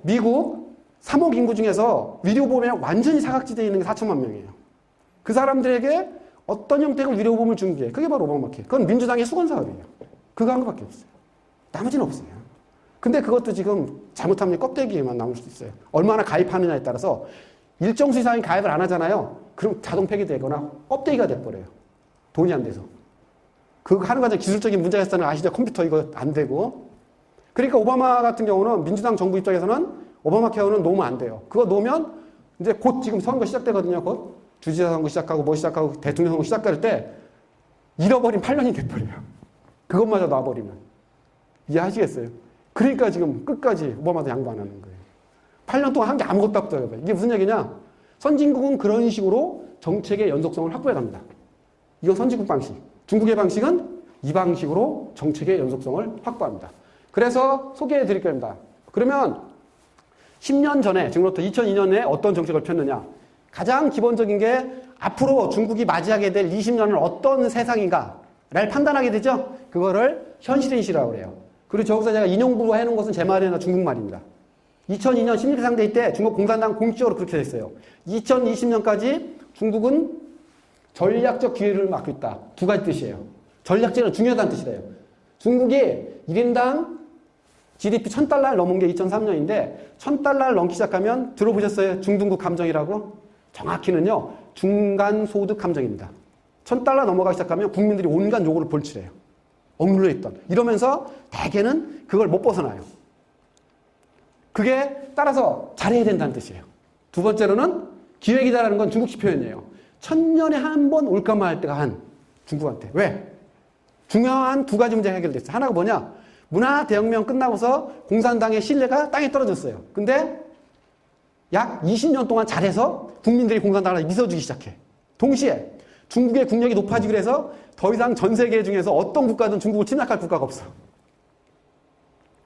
A: 미국 3억 인구 중에서 의료보험이랑 완전히 사각지대에 있는 게 4천만 명이에요. 그 사람들에게 어떤 형태의 의료보험을 준 게 그게 바로 오바마 케어. 그건 민주당의 수건 사업이에요. 그거 한 거밖에 없어요. 나머지는 없어요. 근데 그것도 지금 잘못하면 껍데기에만 남을 수도 있어요. 얼마나 가입하느냐에 따라서 일정 수 이상이 가입을 안 하잖아요. 그럼 자동 폐기되거나 껍데기가 돼버려요. 돈이 안 돼서. 그거 하는 과정 기술적인 문제가 있다는 아시죠? 컴퓨터 이거 안 되고. 그러니까 오바마 같은 경우는 민주당 정부 입장에서는 오바마 케어는 놓으면 안 돼요. 그거 놓으면 이제 곧 지금 선거 시작되거든요. 곧 주지사 선거 시작하고 뭐 시작하고 대통령 선거 시작될 때 잃어버린 8년이 돼버려요. 그것마저 놔버리면. 이해하시겠어요? 그러니까 지금 끝까지 오바마도 양보 안 하는 거예요. 8년 동안 한 게 아무것도 없어요. 이게 무슨 얘기냐? 선진국은 그런 식으로 정책의 연속성을 확보해 갑니다. 이건 선진국 방식. 중국의 방식은 이 방식으로 정책의 연속성을 확보합니다. 그래서 소개해 드릴 겁니다. 그러면 10년 전에, 지금부터 2002년에 어떤 정책을 폈느냐? 가장 기본적인 게 앞으로 중국이 맞이하게 될 20년은 어떤 세상인가를 판단하게 되죠? 그거를 현실인식이라고 그래요. 그리고 저기서 제가 인용부로 해놓은 것은 제 말이 아니라 중국 말입니다. 2002년 16대 상대회 때 중국 공산당 공식적으로 그렇게 됐어요. 2020년까지 중국은 전략적 기회를 막고 있다. 두 가지 뜻이에요. 전략적으로 중요하다는 뜻이래요. 중국이 1인당 GDP 1000달러를 넘은 게 2003년인데 1000달러를 넘기 시작하면 들어보셨어요? 중등국 감정이라고? 정확히는요. 중간소득 감정입니다. 1000달러 넘어가기 시작하면 국민들이 온갖 요구를 볼출해요. 억눌려 있던. 이러면서 대개는 그걸 못 벗어나요. 그게 따라서 잘해야 된다는 뜻이에요. 두 번째로는 기획이다라는 건 중국식 표현이에요. 1000년에 한 번 올까만 할 때가 한 중국한테. 왜? 중요한 두 가지 문제가 해결됐어요. 하나가 뭐냐? 문화 대혁명 끝나고서 공산당의 신뢰가 땅에 떨어졌어요. 근데 약 20년 동안 잘해서 국민들이 공산당을 믿어주기 시작해. 동시에 중국의 국력이 높아지기로 해서 더 이상 전 세계 중에서 어떤 국가든 중국을 침략할 국가가 없어.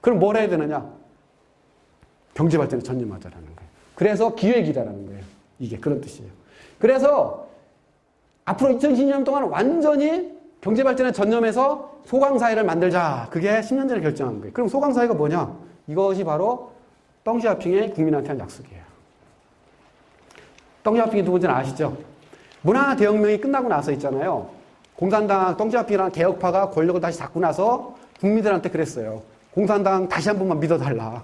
A: 그럼 뭘 해야 되느냐? 경제 발전에 전념하자라는 거예요. 그래서 기획이다라는 거예요. 이게 그런 뜻이에요. 그래서 앞으로 2010년 동안 완전히 경제 발전에 전념해서 소강사회를 만들자. 그게 10년 전에 결정한 거예요. 그럼 소강사회가 뭐냐? 이것이 바로 덩시아핑의 국민한테 한 약속이에요. 덩시아핑이 누군지는 아시죠? 문화대혁명이 끝나고 나서 있잖아요. 공산당, 덩시아핑이라는 개혁파가 권력을 다시 잡고 나서 국민들한테 그랬어요. 공산당 다시 한 번만 믿어달라.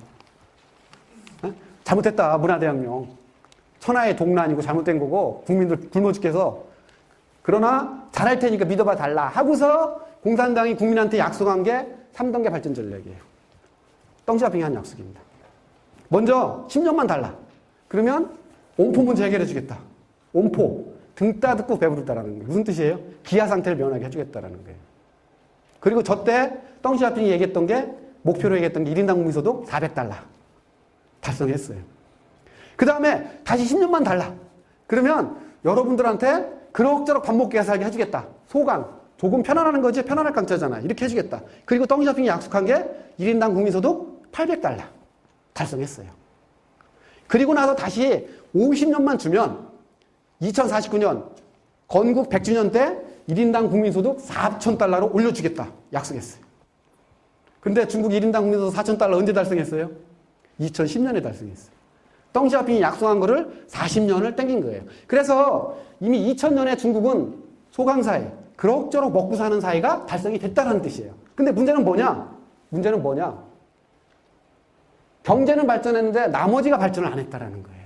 A: 어? 잘못했다, 문화대혁명. 천하의 동란이고 잘못된 거고 국민들 굶어 죽겠어. 그러나 잘할 테니까 믿어봐 달라 하고서 공산당이 국민한테 약속한 게 3단계 발전 전략이에요. 덩시아핑이 한 약속입니다. 먼저 10년만 달라. 그러면 온포 문제 해결해 주겠다. 온포. 등 따듣고 배부르다라는 거예요. 무슨 뜻이에요? 기아 상태를 면하게 해주겠다라는 거예요. 그리고 저때 덩시아핑이 얘기했던 게 목표로 얘기했던 게 1인당 국민소득 400달러. 달성했어요. 그 다음에 다시 10년만 달라. 그러면 여러분들한테 그럭저럭 밥 먹게 살게 해주겠다. 소강. 조금 편안하는 거지 편안할 강자잖아. 이렇게 해주겠다. 그리고 덩시아핑이 약속한 게 1인당 국민소득 800달러. 달성했어요. 그리고 나서 다시 50년만 주면 2049년 건국 100주년 때 1인당 국민소득 4,000달러로 올려주겠다. 약속했어요. 근데 중국 1인당 국민소득 4,000달러 언제 달성했어요? 2010년에 달성했어요. 덩시아핑이 약속한 거를 40년을 땡긴 거예요. 그래서 이미 2000년에 중국은 소강사회, 그럭저럭 먹고 사는 사회가 달성이 됐다는 뜻이에요. 근데 문제는 뭐냐? 문제는 뭐냐? 경제는 발전했는데 나머지가 발전을 안 했다라는 거예요.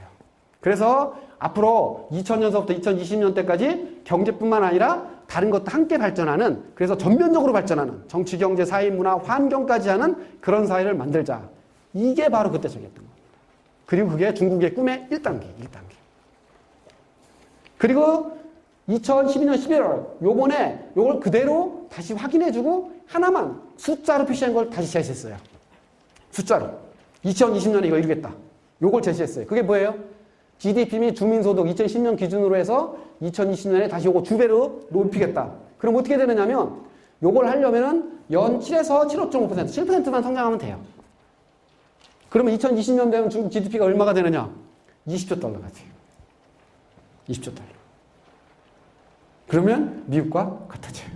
A: 그래서 앞으로 2000년서부터 2020년 때까지 경제뿐만 아니라 다른 것도 함께 발전하는, 그래서 전면적으로 발전하는 정치, 경제, 사회, 문화, 환경까지 하는 그런 사회를 만들자. 이게 바로 그때 정했던 겁니다. 그리고 그게 중국의 꿈의 1단계. 그리고 2012년 11월 요번에 요걸 그대로 다시 확인해주고 하나만 숫자로 표시한 걸 다시 제시했어요. 숫자로. 2020년에 이거 이루겠다. 요걸 제시했어요. 그게 뭐예요? GDP 및 주민소득 2010년 기준으로 해서 2020년에 다시 요거 2배로 높이겠다. 그럼 어떻게 되느냐면 요걸 하려면은 연 7에서 7.5%, 7%만 성장하면 돼요. 그러면 2020년 되면 중국 GDP가 얼마가 되느냐? 20조 달러가 돼요. 20조 달러. 그러면 미국과 같아져요.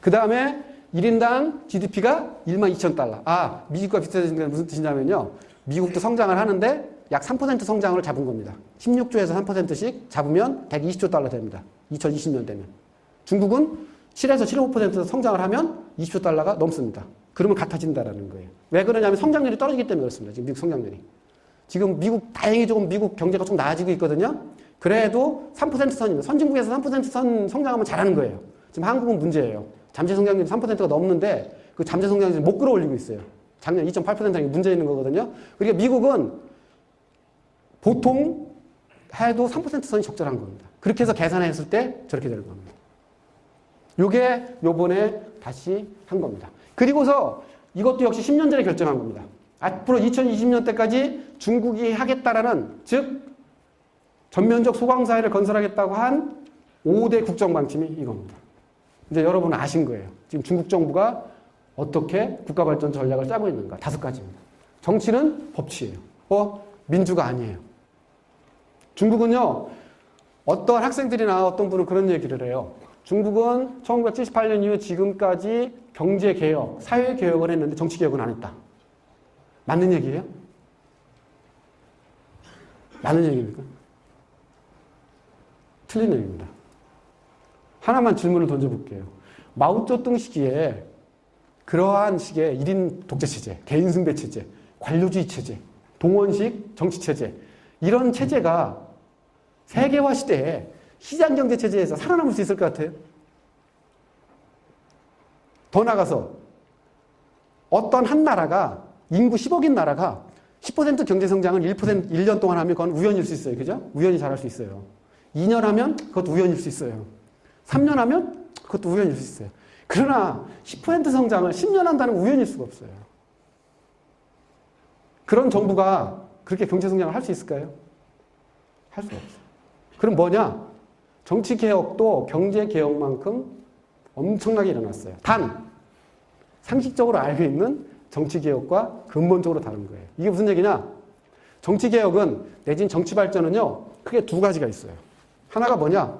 A: 그 다음에 1인당 GDP가 12,000달러. 아, 미국과 비슷해지는 게 무슨 뜻이냐면요. 미국도 성장을 하는데 약 3% 성장을 잡은 겁니다. 16조에서 3%씩 잡으면 120조 달러 됩니다. 2020년 되면. 중국은 7에서 7.5% 성장을 하면 20조 달러가 넘습니다. 그러면 같아진다라는 거예요. 왜 그러냐면 성장률이 떨어지기 때문에 그렇습니다. 지금 미국 성장률이. 지금 미국, 다행히 조금 미국 경제가 좀 나아지고 있거든요. 그래도 3% 선입니다. 선진국에서 3% 선 성장하면 잘하는 거예요. 지금 한국은 문제예요. 잠재 성장률이 3%가 넘는데 그 잠재 성장률이 못 끌어올리고 있어요. 작년 2.8%가 문제 있는 거거든요. 그러니까 미국은 보통 해도 3% 선이 적절한 겁니다. 그렇게 해서 계산했을 때 저렇게 되는 겁니다. 요게 요번에 다시 한 겁니다. 그리고서 이것도 역시 10년 전에 결정한 겁니다. 앞으로 2020년 때까지 중국이 하겠다라는, 즉 전면적 소강사회를 건설하겠다고 한 5대 국정방침이 이겁니다. 이제 여러분은 아신 거예요. 지금 중국 정부가 어떻게 국가발전 전략을 짜고 있는가. 5가지입니다. 정치는 법치예요. 민주가 아니에요. 중국은요, 어떤 학생들이나 어떤 분은 그런 얘기를 해요. 중국은 1978년 이후 지금까지 경제개혁, 사회개혁을 했는데 정치개혁은 안 했다. 맞는 얘기예요? 맞는 얘기입니까? 틀린 얘기입니다. 하나만 질문을 던져볼게요. 마오쩌둥 시기에 그러한 식의 1인 독재체제, 개인승배체제, 관료주의 체제, 동원식 정치체제, 이런 체제가 세계화 시대에 시장경제체제에서 살아남을 수 있을 것 같아요? 더 나가서 어떤 한 나라가, 인구 10억인 나라가 10% 경제성장을 1년 동안 하면 그건 우연일 수 있어요. 그죠? 우연히 잘할 수 있어요. 2년 하면 그것도 우연일 수 있어요. 3년 하면 그것도 우연일 수 있어요. 그러나 10% 성장을 10년 한다는 건 우연일 수가 없어요. 그런 정부가 그렇게 경제성장을 할 수 있을까요? 할 수가 없어요. 그럼 뭐냐? 정치개혁도 경제개혁만큼 엄청나게 일어났어요. 단, 상식적으로 알고 있는 정치개혁과 근본적으로 다른 거예요. 이게 무슨 얘기냐? 정치개혁은, 내지는 정치발전은요, 크게 2가지가 있어요. 하나가 뭐냐?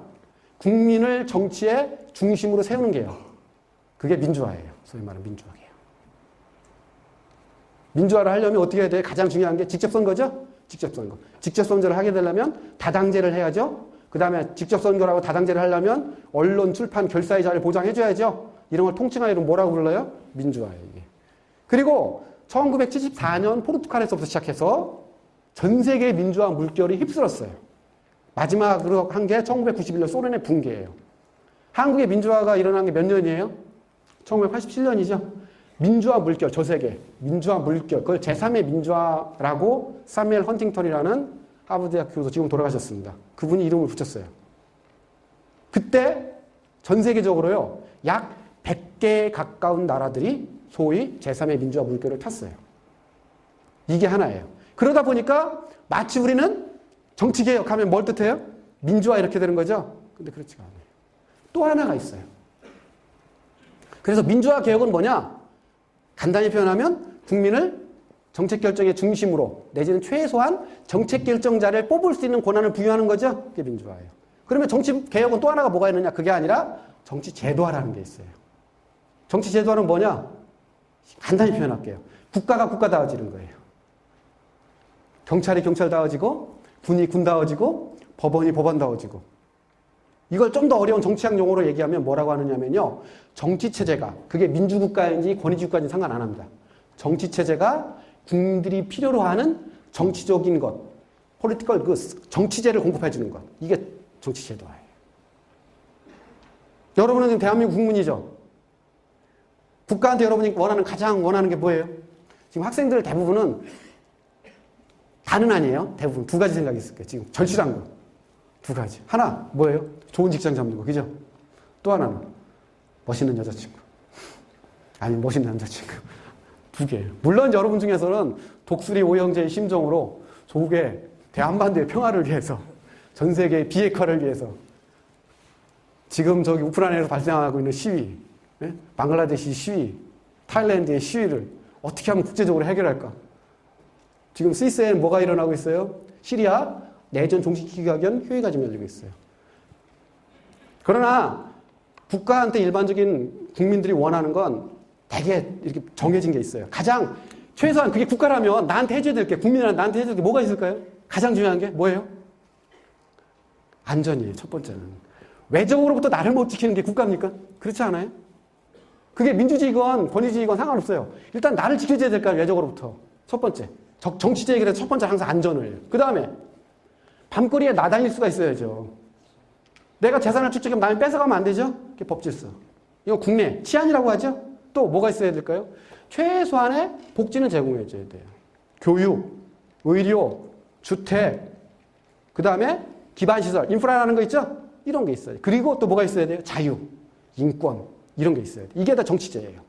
A: 국민을 정치의 중심으로 세우는 개혁. 그게 민주화예요. 소위 말하는 민주화 개혁. 민주화를 하려면 어떻게 해야 돼요? 가장 중요한 게 직접 선거죠? 직접 선거. 직접 선거를 하게 되려면 다당제를 해야죠. 그 다음에 직접 선거라고 다당제를 하려면 언론, 출판, 결사의 자를 보장해줘야죠. 이런 걸 통칭하기로 뭐라고 불러요? 민주화예요, 이게. 그리고 1974년 포르투갈에서부터 시작해서 전 세계 민주화 물결이 휩쓸었어요. 마지막으로 한 게 1991년 소련의 붕괴예요. 한국의 민주화가 일어난 게 몇 년이에요? 1987년이죠. 민주화 물결, 저 세계 민주화 물결, 그걸 제3의 민주화라고 사뮤엘 헌팅턴이라는 하버드대학 교수 지금 돌아가셨습니다. 그분이 이름을 붙였어요. 그때 전 세계적으로요, 약 100개에 가까운 나라들이 소위 제3의 민주화 물결을 탔어요. 이게 하나예요. 그러다 보니까 마치 우리는 정치개혁하면 뭘 뜻해요? 민주화 이렇게 되는 거죠? 근데 그렇지가 않아요. 또 하나가 있어요. 그래서 민주화 개혁은 뭐냐? 간단히 표현하면 국민을 정책결정의 중심으로 내지는 최소한 정책결정자를 뽑을 수 있는 권한을 부여하는 거죠? 그게 민주화예요. 그러면 정치개혁은 또 하나가 뭐가 있느냐? 그게 아니라 정치제도화라는 게 있어요. 정치제도화는 뭐냐? 간단히 표현할게요. 국가가 국가다워지는 거예요. 경찰이 경찰다워지고 군이 군다워지고 법원이 법원다워지고 이걸 좀 더 어려운 정치학 용어로 얘기하면 뭐라고 하느냐면요. 정치체제가 그게 민주국가인지 권위주의국가인지 상관 안 합니다. 정치체제가 국민들이 필요로 하는 정치적인 것, political goods, 정치제를 공급해 주는 것. 이게 정치제도화예요. 여러분은 지금 대한민국 국민이죠. 국가한테 여러분이 가장 원하는 게 뭐예요? 지금 학생들 대부분은 다는 아니에요. 대부분 두 가지 생각이 있을 거예요. 지금 절실한 거. 두 가지. 하나 뭐예요? 좋은 직장 잡는 거. 그죠? 또 하나는 멋있는 여자친구. 아니 멋있는 남자친구. 두 개예요. 물론 여러분 중에서는 독수리 오형제의 심정으로 조국의 대한반도의 평화를 위해서 전 세계의 비핵화를 위해서 지금 저기 우크라이나에서 발생하고 있는 시위, 네? 방글라데시 시위, 타일랜드의 시위를 어떻게 하면 국제적으로 해결할까? 지금 스위스에는 뭐가 일어나고 있어요? 시리아 내전 종식시키기 위한 효의가 지금 열리고 있어요. 그러나 국가한테 일반적인 국민들이 원하는 건 되게 이렇게 정해진 게 있어요. 가장 최소한 그게 국가라면 나한테 해줘야 될 게, 국민이란 나한테 해줘야 될 게 뭐가 있을까요? 가장 중요한 게 뭐예요? 안전이에요. 첫 번째는. 외적으로부터 나를 못 지키는 게 국가입니까? 그렇지 않아요? 그게 민주주의건 권위주의건 상관없어요. 일단 나를 지켜줘야 될까요? 외적으로부터. 첫 번째. 정치제에서 첫 번째 항상 안전을. 그 다음에 밤거리에 나다닐 수가 있어야죠. 내가 재산을 축적하면 남이 뺏어가면 안 되죠? 그게 법질서. 이거 국내 치안이라고 하죠? 또 뭐가 있어야 될까요? 최소한의 복지는 제공해줘야 돼요. 교육, 의료, 주택, 그 다음에 기반시설, 인프라라는 거 있죠? 이런 게 있어요. 그리고 또 뭐가 있어야 돼요? 자유, 인권, 이런 게 있어야 돼요. 이게 다 정치제예요.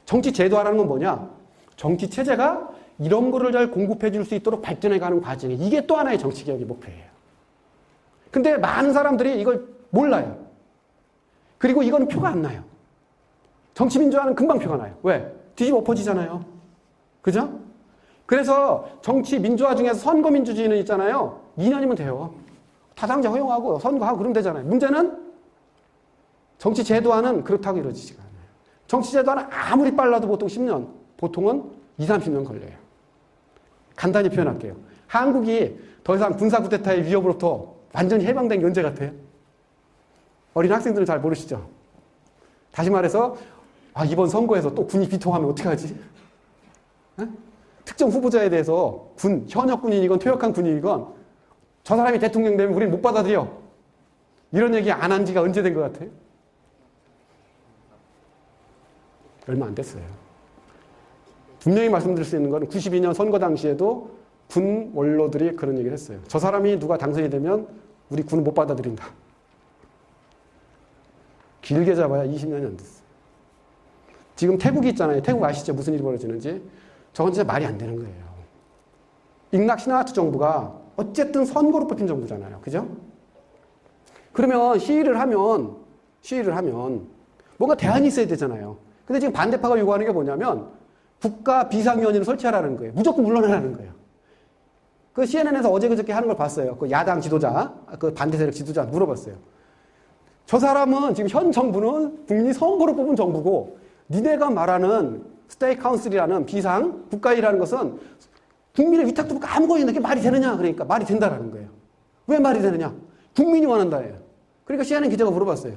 A: 정치제도화라는 건 뭐냐? 정치체제가 이런 거를 잘 공급해 줄 수 있도록 발전해가는 과정이 이게 또 하나의 정치개혁의 목표예요. 근데 많은 사람들이 이걸 몰라요. 그리고 이건 표가 안 나요. 정치민주화는 금방 표가 나요. 왜? 뒤집어 엎어지잖아요. 그죠? 그래서 정치민주화 중에서 선거민주주의는 있잖아요. 2년이면 돼요. 다당제 허용하고 선거하고 그러면 되잖아요. 문제는 정치제도화는 그렇다고 이루어지지가 않아요. 정치제도화는 아무리 빨라도 보통 10년, 보통은 20, 30년 걸려요. 간단히 표현할게요. 한국이 더 이상 군사쿠데타의 위협으로부터 완전히 해방된 게 언제 같아요? 어린 학생들은 잘 모르시죠? 다시 말해서 이번 선거에서 또 군이 비통하면 어떡하지? 에? 특정 후보자에 대해서 현역 군인이건 퇴역한 군인이건 저 사람이 대통령 되면 우리는 못 받아들여. 이런 얘기 안 한 지가 언제 된 것 같아요? 얼마 안 됐어요. 분명히 말씀드릴 수 있는 건 92년 선거 당시에도 군 원로들이 그런 얘기를 했어요. 저 사람이 누가 당선이 되면 우리 군은 못 받아들인다. 길게 잡아야 20년이 안 됐어요. 지금 태국이 있잖아요. 태국 아시죠? 무슨 일이 벌어지는지. 저건 진짜 말이 안 되는 거예요. 잉낙 시나와트 정부가 어쨌든 선거로 뽑힌 정부잖아요. 그죠? 그러면 시위를 하면 뭔가 대안이 있어야 되잖아요. 근데 지금 반대파가 요구하는 게 뭐냐면 국가 비상위원회를 설치하라는 거예요. 무조건 물러나라는 거예요. 그 CNN에서 어제 그저께 하는 걸 봤어요. 그 야당 지도자, 그 반대 세력 지도자 물어봤어요. 저 사람은 지금 현 정부는 국민이 선거로 뽑은 정부고 니네가 말하는 스테이트 카운슬이라는 비상 국가위라는 것은 국민의 위탁도 받고 아무거나 있는 게 말이 되느냐? 그러니까 말이 된다라는 거예요. 왜 말이 되느냐? 국민이 원한다예요. 그러니까 CNN 기자가 물어봤어요.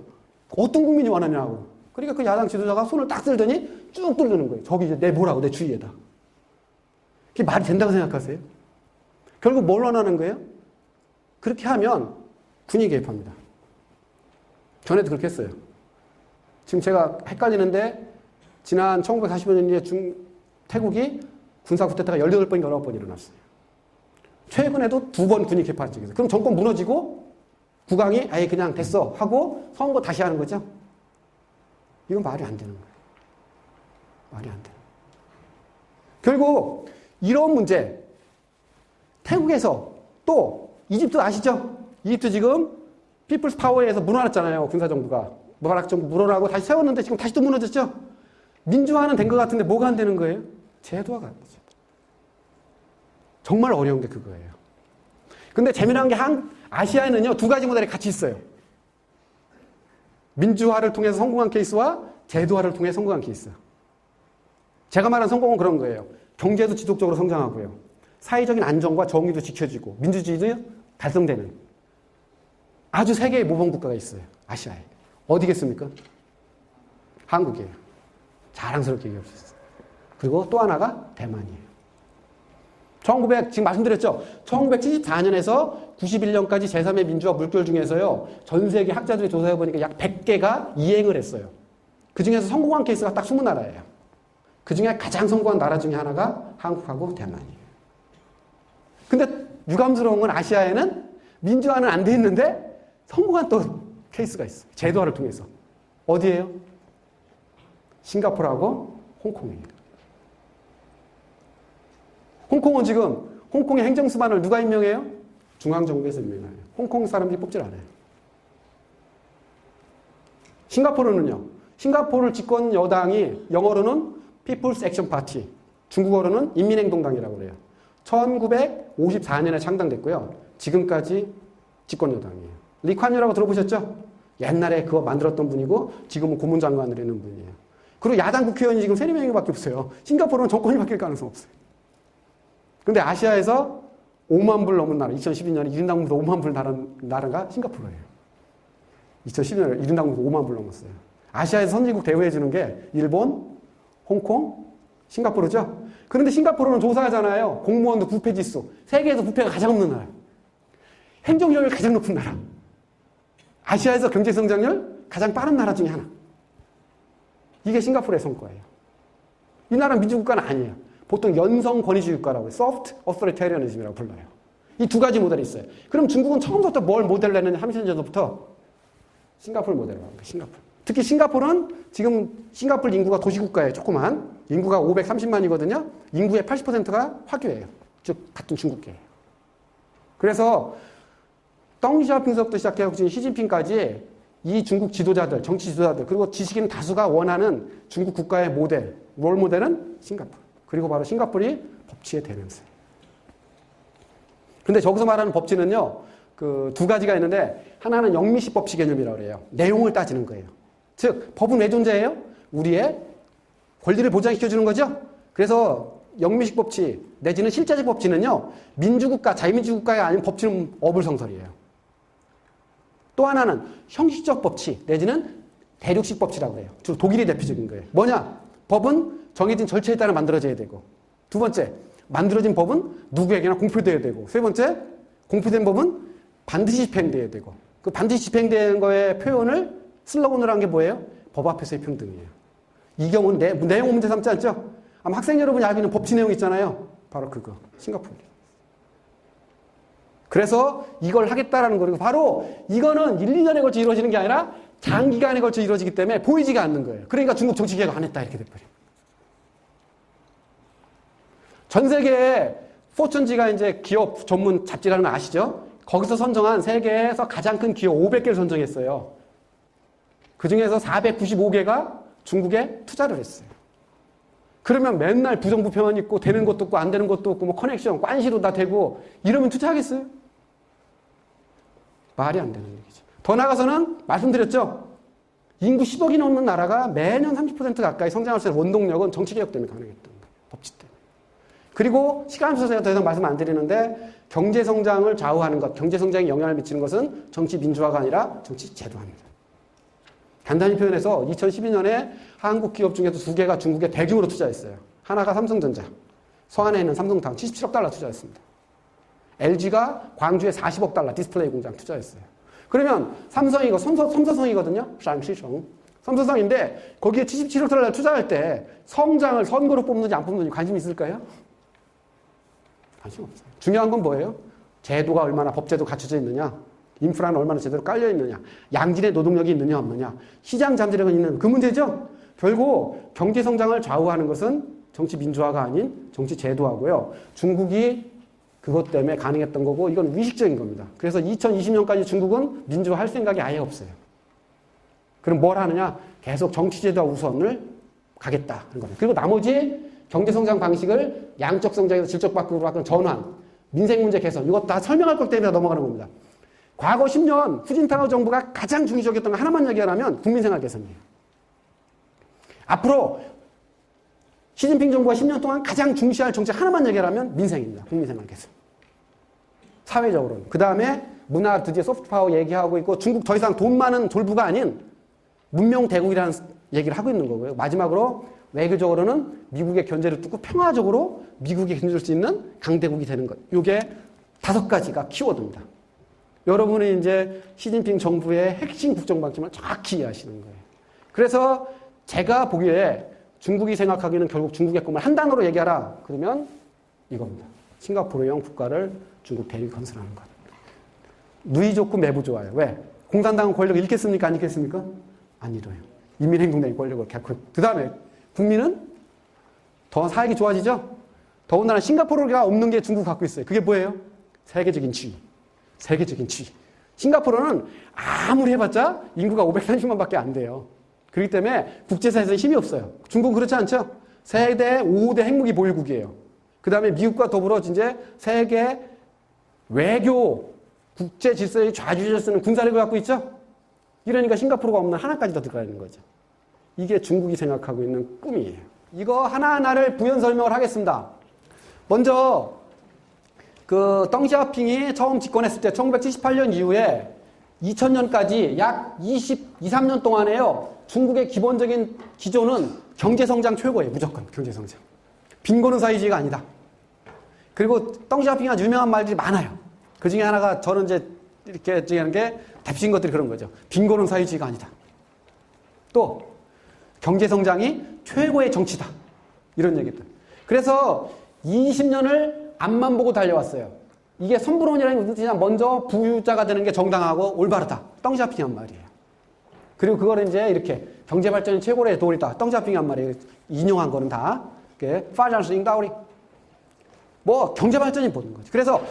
A: 어떤 국민이 원하냐고. 그러니까 그 야당 지도자가 손을 딱 들더니 쭉 들르는 거예요. 저기 이제 내 뭐라고, 내 주위에다. 그게 말이 된다고 생각하세요? 결국 뭘 원하는 거예요? 그렇게 하면 군이 개입합니다. 전에도 그렇게 했어요. 지금 제가 헷갈리는데 지난 1945년에 태국이 군사 쿠데타가 18번, 19번 일어났어요. 최근에도 2번 군이 개입한 적이 있어요. 그럼 정권 무너지고 국왕이 아예 그냥 됐어 하고 선거 다시 하는 거죠. 이건 말이 안 되는 거예요. 말이 안 돼요. 결국 이런 문제 태국에서 또 이집트 아시죠? 이집트 지금 피플스 파워에서 무너졌잖아요. 군사정부가. 무바락 정부 물어나고 다시 세웠는데 지금 다시 또 무너졌죠? 민주화는 된 것 같은데 뭐가 안 되는 거예요? 제도화가 안 되죠. 정말 어려운 게 그거예요. 근데 재미난 게 아시아에는요, 2가지 모델이 같이 있어요. 민주화를 통해서 성공한 케이스와 제도화를 통해 성공한 케이스. 제가 말한 성공은 그런 거예요. 경제도 지속적으로 성장하고요. 사회적인 안정과 정의도 지켜지고 민주주의도 달성되는 아주 세계의 모범 국가가 있어요. 아시아에. 어디겠습니까? 한국이에요. 자랑스럽게 얘기할 수 있어요. 그리고 또 하나가 대만이에요. 지금 말씀드렸죠? 1974년에서 91년까지 제3의 민주화 물결 중에서요, 전 세계 학자들이 조사해보니까 약 100개가 이행을 했어요. 그 중에서 성공한 케이스가 딱 20나라예요. 그 중에 가장 성공한 나라 중에 하나가 한국하고 대만이에요. 근데 유감스러운 건 아시아에는 민주화는 안 돼 있는데 성공한 또 케이스가 있어요. 제도화를 통해서. 어디예요? 싱가포르하고 홍콩이에요. 홍콩은 지금 홍콩의 행정수반을 누가 임명해요? 중앙정부에서 임명해요. 홍콩 사람들이 뽑질 않아요. 싱가포르는요. 싱가포르 집권 여당이 영어로는 People's Action Party, 중국어로는 인민행동당이라고 그래요. 1954년에 창당됐고요. 지금까지 집권 여당이에요. 리콴유라고 들어보셨죠? 옛날에 그거 만들었던 분이고 지금은 고문장관을 했는 분이에요. 그리고 야당 국회의원이 지금 3-4명밖에 없어요. 싱가포르는 정권이 바뀔 가능성 없어요. 근데 아시아에서 5만 불 넘은 나라, 2012년에 1인당 무도 5만 불 나라가 싱가포르예요. 2012년에 1인당 무도 5만 불 넘었어요. 아시아에서 선진국 대우해주는 게 일본, 홍콩, 싱가포르죠? 그런데 싱가포르는 조사하잖아요. 공무원도 부패지수. 세계에서 부패가 가장 없는 나라. 행정효율 가장 높은 나라. 아시아에서 경제성장률 가장 빠른 나라 중에 하나. 이게 싱가포르의 성과예요. 이 나라는 민주국가는 아니에요. 보통 연성 권위주의 국가라고 해요. soft authoritarianism이라고 불러요. 이 2가지 모델이 있어요. 그럼 중국은 처음부터 뭘 모델을 냈느냐? 30년 전부터 싱가포르 모델을 합니다. 싱가포르. 특히 싱가포르는 지금 싱가포르 인구가 도시국가예요. 조그만. 인구가 530만이거든요. 인구의 80%가 화교예요. 즉 같은 중국계예요. 그래서 덩시아핑서부터 시작해서 지금 시진핑까지 이 중국 지도자들, 정치 지도자들, 그리고 지식인 다수가 원하는 중국 국가의 모델, 롤 모델은 싱가포르. 그리고 바로 싱가포르이 법치의 대명사예요. 근데 저기서 말하는 법치는요, 그 2가지가 있는데, 하나는 영미식 법치 개념이라고 해요. 내용을 따지는 거예요. 즉, 법은 왜 존재해요? 우리의 권리를 보장시켜주는 거죠? 그래서 영미식 법치, 내지는 실제적 법치는요, 민주국가, 자유민주국가가 아닌 법치는 어불성설이에요. 또 하나는 형식적 법치, 내지는 대륙식 법치라고 해요. 주로 독일이 대표적인 거예요. 뭐냐? 법은 정해진 절차에 따라 만들어져야 되고, 2번째, 만들어진 법은 누구에게나 공표돼야 되고, 3번째, 공표된 법은 반드시 집행돼야 되고, 그 반드시 집행된 거의 표현을 슬로건으로 한 게 뭐예요? 법 앞에서의 평등이에요. 이 경우는 내용 문제 삼지 않죠? 아마 학생 여러분이 알고 있는 법치 내용 있잖아요. 바로 그거. 싱가포르. 그래서 이걸 하겠다라는 거고, 바로 이거는 1, 2년에 걸쳐 이루어지는 게 아니라 장기간에 걸쳐 이루어지기 때문에 보이지가 않는 거예요. 그러니까 중국 정치개혁 안 했다 이렇게 돼버려요. 전 세계에 포춘지가 이제 기업 전문 잡지라는 거 아시죠? 거기서 선정한 세계에서 가장 큰 기업 500개를 선정했어요. 그 중에서 495개가 중국에 투자를 했어요. 그러면 맨날 부정부패만 있고 되는 것도 없고 안 되는 것도 없고 뭐 커넥션, 관시로 다 되고 이러면 투자하겠어요? 말이 안 되는 얘기죠. 더 나아가서는 말씀드렸죠? 인구 10억이 넘는 나라가 매년 30% 가까이 성장할 수 있는 원동력은 정치개혁 때문에 가능했던 거예요. 법치 때문에. 그리고 시간 순서에서 더 이상 말씀 안 드리는데 경제성장을 좌우하는 것, 경제성장에 영향을 미치는 것은 정치 민주화가 아니라 정치 제도화입니다. 간단히 표현해서 2012년에 한국 기업 중에서 2개가 중국에 대규모로 투자했어요. 하나가 삼성전자, 서안에 있는 삼성탕 77억 달러 투자했습니다. LG가 광주에 40억 달러 디스플레이 공장 투자했어요. 그러면 삼성이 이거 삼성이거든요. 삼성인데 거기에 77억 달러 투자할 때 성장을 선거로 뽑는지 안 뽑는지 관심 있을까요? 관심 없어요. 중요한 건 뭐예요? 제도가 얼마나 법제도 갖춰져 있느냐, 인프라는 얼마나 제대로 깔려 있느냐, 양질의 노동력이 있느냐 없느냐, 시장 잠재력은 있는 그 문제죠. 결국 경제 성장을 좌우하는 것은 정치 민주화가 아닌 정치 제도화고요. 중국이 그것 때문에 가능했던 거고 이건 위식적인 겁니다. 그래서 2020년까지 중국은 민주화할 생각이 아예 없어요. 그럼 뭘 하느냐? 계속 정치제도화 우선을 가겠다 하는 겁니다. 그리고 나머지 경제성장 방식을 양적 성장에서 질적 바꾸로 바꾸는 전환, 민생 문제 개선 이것 다 설명할 것 때문에 넘어가는 겁니다. 과거 10년 후진타오 정부가 가장 중의적이었던 거 하나만 얘기하면 국민생활 개선이에요. 앞으로 시진핑 정부가 10년 동안 가장 중시할 정책 하나만 얘기하면 민생입니다. 국민생활 개선. 사회적으로는. 그 다음에 문화 드디어 소프트파워 얘기하고 있고 중국 더 이상 돈 많은 졸부가 아닌 문명 대국이라는 얘기를 하고 있는 거고요. 마지막으로 외교적으로는 미국의 견제를 뚫고 평화적으로 미국이 견제할 수 있는 강대국이 되는 것. 이게 5가지가 키워드입니다. 여러분이 이제 시진핑 정부의 핵심 국정 방침을 정확히 이해하시는 거예요. 그래서 제가 보기에 중국이 생각하기는 결국 중국의 꿈을 한 단어로 얘기하라. 그러면 이겁니다. 싱가포르형 국가를 중국 대륙 건설하는 것. 누이 좋고 매부 좋아요. 왜? 공산당은 권력을 잃겠습니까? 안 잃겠습니까? 안 잃어요. 인민행동당이 권력을 갖고. 그 다음에 국민은 더 사역이 좋아지죠? 더군다나 싱가포르가 없는 게 중국 갖고 있어요. 그게 뭐예요? 세계적인 지위. 세계적인 지위. 싱가포르는 아무리 해봤자 인구가 530만 밖에 안 돼요. 그렇기 때문에 국제사에서 힘이 없어요. 중국은 그렇지 않죠? 세계 5대 핵무기 보유국이에요. 그 다음에 미국과 더불어 이제 세계 외교, 국제 질서의 좌지우지를 쓰는 군사력을 갖고 있죠? 이러니까 싱가포르가 없는 하나까지 더 들어가 있는 거죠. 이게 중국이 생각하고 있는 꿈이에요. 이거 하나하나를 부연 설명을 하겠습니다. 먼저 그 덩시아핑이 처음 집권했을 때 1978년 이후에 2000년까지 약 23년 동안에요. 중국의 기본적인 기조는 경제성장 최고예요. 무조건 경제성장. 빈곤은 사회주의가 아니다. 그리고 덩시아핑이 아주 유명한 말들이 많아요. 그 중에 하나가 저는 이제 이렇게 얘기하는 게 대표적인 것들이 그런 거죠. 빈곤은 사회주의가 아니다. 또 경제성장이 최고의 정치다. 이런 얘기들. 그래서 20년을 앞만 보고 달려왔어요. 이게 선불원이라는 게 뜻이냐 먼저 부유자가 되는 게 정당하고 올바르다. 덩시아핑이 한 말이에요. 그리고 그거를 이제 이렇게 경제발전이 최고의 도리다. 덩시아핑이 한 말이에요. 인용한 거는 다. 이렇게 파장스 잉다우리. 뭐 경제발전이 보는 거죠. 그래서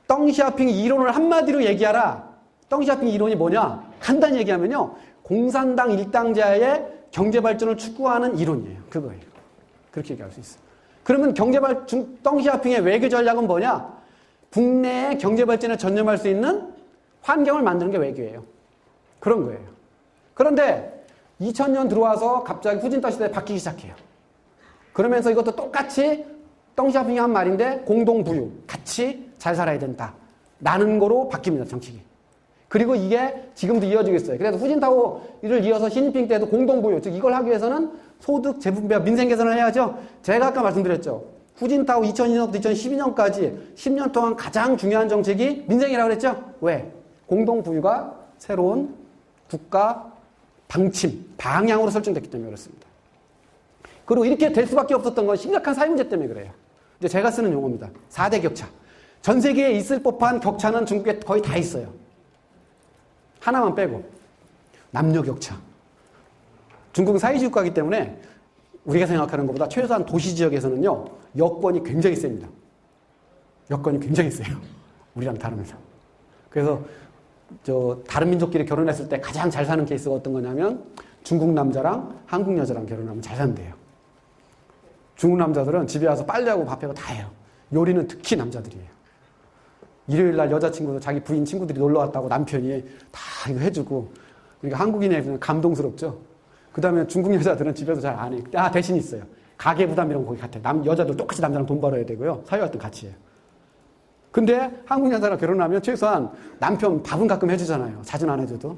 A: 덩시아핑 이론을 한마디로 얘기하라. 덩시아핑 이론이 뭐냐? 간단히 얘기하면요. 공산당 일당제의 경제발전을 추구하는 이론이에요. 그거예요. 그렇게 얘기할 수 있어요. 그러면 덩시아핑의 외교 전략은 뭐냐? 국내의 경제발전에 전념할 수 있는 환경을 만드는 게 외교예요. 그런 거예요. 그런데 2000년 들어와서 갑자기 후진타 시대에 바뀌기 시작해요. 그러면서 이것도 똑같이 덩시아핑이 한 말인데 공동부유, 같이 잘 살아야 된다. 라는 거로 바뀝니다. 정책이. 그리고 이게 지금도 이어지고 있어요. 그래서 후진타오를 이어서 시진핑 때도 공동부유, 즉 이걸 하기 위해서는 소득, 재분배, 민생 개선을 해야죠. 제가 아까 말씀드렸죠. 후진타오 2002년부터 2012년까지 10년 동안 가장 중요한 정책이 민생이라고 그랬죠. 왜? 공동부유가 새로운 국가 방침, 방향으로 설정됐기 때문에 그렇습니다. 그리고 이렇게 될 수밖에 없었던 건 심각한 사회 문제 때문에 그래요. 이제 제가 쓰는 용어입니다. 4대 격차. 전 세계에 있을 법한 격차는 중국에 거의 다 있어요. 하나만 빼고. 남녀 격차. 중국은 사회주의 국가이기 때문에 우리가 생각하는 것보다 최소한 도시 지역에서는요, 여권이 굉장히 셉니다. 여권이 굉장히 세요. 우리랑 다르면서. 그래서 다른 민족끼리 결혼했을 때 가장 잘 사는 케이스가 어떤 거냐면 중국 남자랑 한국 여자랑 결혼하면 잘 산대요. 중국 남자들은 집에 와서 빨래하고 밥하고 다 해요. 요리는 특히 남자들이에요. 일요일 날 여자친구도 자기 부인 친구들이 놀러 왔다고 남편이 다 이거 해주고 그러니까 한국인이 감동스럽죠. 그 다음에 중국 여자들은 집에서 잘 안 해요. 대신 있어요. 가계 부담이랑 거기 같아요. 여자들 똑같이 남자랑 돈 벌어야 되고요. 사회활동 같이 해요. 근데 한국 여자랑 결혼하면 최소한 남편 밥은 가끔 해주잖아요. 자주는 안 해줘도.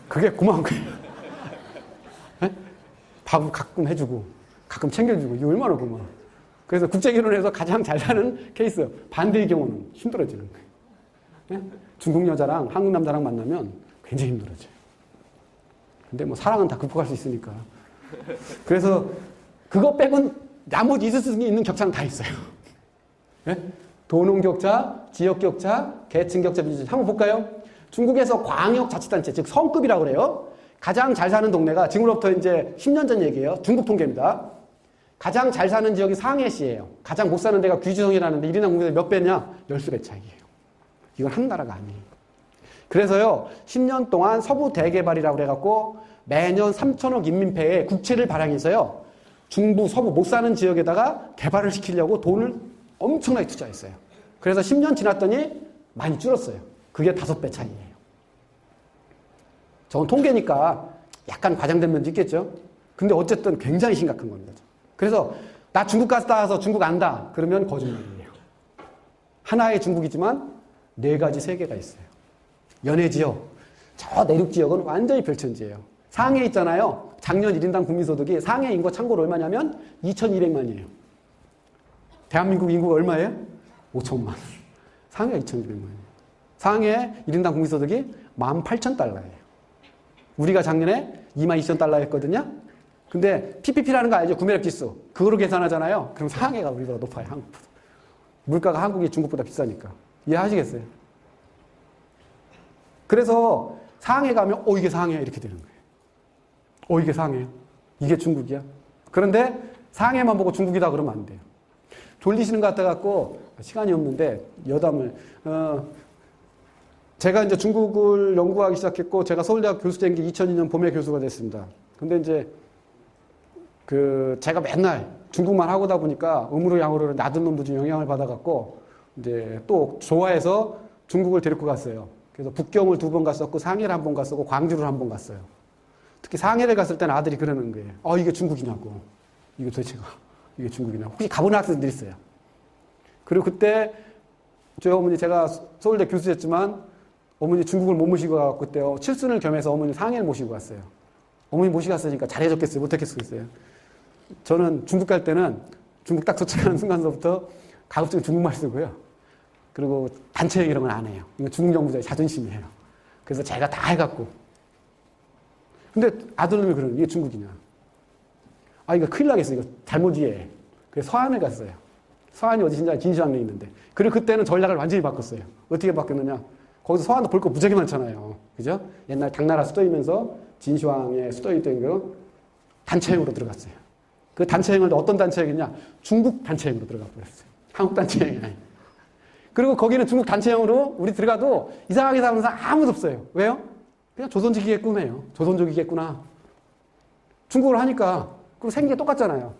A: 그게 고마운 거예요. 네? 밥은 가끔 해주고, 가끔 챙겨주고, 이게 얼마나 고마워. 그래서 국제결혼에서 가장 잘 사는 케이스, 반대의 경우는 힘들어지는 거예요. 네? 중국 여자랑 한국 남자랑 만나면 굉장히 힘들어져요. 근데 뭐 사랑은 다 극복할 수 있으니까. 그래서 그거 빼곤 나머지 있을 수 있는 격차는 다 있어요. 네? 도농 격차, 지역 격차, 계층 격차 비율 한번 볼까요? 중국에서 광역자치단체, 즉 성급이라고 그래요. 가장 잘 사는 동네가 지금으로부터 이제 10년 전 얘기예요. 중국 통계입니다. 가장 잘 사는 지역이 상해시예요. 가장 못 사는 데가 귀주성이라는데 1인당 국민의 몇 배냐? 10배 차이예요. 이건 한 나라가 아니에요. 그래서요, 10년 동안 서부 대개발이라고 그래갖고 매년 3천억 인민폐에 국채를 발행해서요, 중부, 서부 못 사는 지역에다가 개발을 시키려고 돈을 엄청나게 투자했어요. 그래서 10년 지났더니 많이 줄었어요. 그게 5배 차이예요. 저건 통계니까 약간 과장된 면도 있겠죠? 근데 어쨌든 굉장히 심각한 겁니다. 그래서 나 중국 갔다 와서 중국 안다. 그러면 거짓말이에요. 하나의 중국이지만 4가지 세계가 있어요. 연해지역, 저 내륙지역은 완전히 별천지예요. 상해 있잖아요. 작년 1인당 국민소득이 상해 인구 참고로 얼마냐면 2,200만이에요. 대한민국 인구가 얼마예요? 5천만. 상해가 2,200만이에요. 상해 1인당 국민소득이 18,000달러예요. 우리가 작년에 22,000달러 했거든요. 근데 PPP라는 거 알죠? 구매력 지수. 그거로 계산하잖아요. 그럼 상해가 우리보다 높아요. 한국보다. 물가가 한국이 중국보다 비싸니까. 이해하시겠어요? 그래서 상해 가면 이게 상해야 이렇게 되는 거예요. 이게 상해요. 이게 중국이야. 그런데 상해만 보고 중국이다 그러면 안 돼요. 졸리시는 것 같아갖고 시간이 없는데 여담을 제가 이제 중국을 연구하기 시작했고 제가 서울대학 교수된 게 2002년 봄에 교수가 됐습니다. 근데 이제 제가 맨날 중국만 하고다 보니까 음으로 양으로 나쁜 놈도 좀 영향을 받아갖고 이제 또 좋아해서 중국을 데리고 갔어요. 그래서 북경을 2번 갔었고 상해를 1번 갔었고 광주를 1번 갔어요. 특히 상해를 갔을 때는 아들이 그러는 거예요. 이게 중국이냐고. 이게 도대체가 이게 중국이냐고. 혹시 가보는 학생들이 있어요. 그리고 그때 저희 어머니 제가 서울대 교수였지만 어머니 중국을 못 모시고 가고 그때 칠순을 겸해서 어머니 상해를 모시고 갔어요. 어머니 모시고 갔으니까 잘해줬겠어요? 못했겠어요? 저는 중국 갈 때는 중국 딱 도착하는 순간서부터 가급적 중국말 쓰고요. 그리고 단체 여행 이런 건 안 해요. 이거 중국 정부자의 자존심이에요. 그래서 제가 다 해갖고. 근데 아들놈이 그러는 이게 중국이냐. 이거 큰일 나겠어. 이거 잘못 이해해. 그래서 서안을 갔어요. 서안이 어디 진시황리에 있는데. 그리고 그때는 전략을 완전히 바꿨어요. 어떻게 바뀌었느냐. 거기서 서안도 볼 거 무지하게 많잖아요. 그죠? 옛날 당나라 수도이면서 진시황의 수도였던 거 단체 여행으로 들어갔어요. 그 단체 여행을 어떤 단체 여행이냐? 중국 단체 여행으로 들어가 버렸어요. 한국 단체 여행이 아니에요. 그리고 거기는 중국 단체형으로 우리 들어가도 이상하게 사는 사람 아무도 없어요. 왜요? 그냥 조선족이게 꾸며요. 조선족이겠구나. 중국어를 하니까. 그리고 생긴 게 똑같잖아요.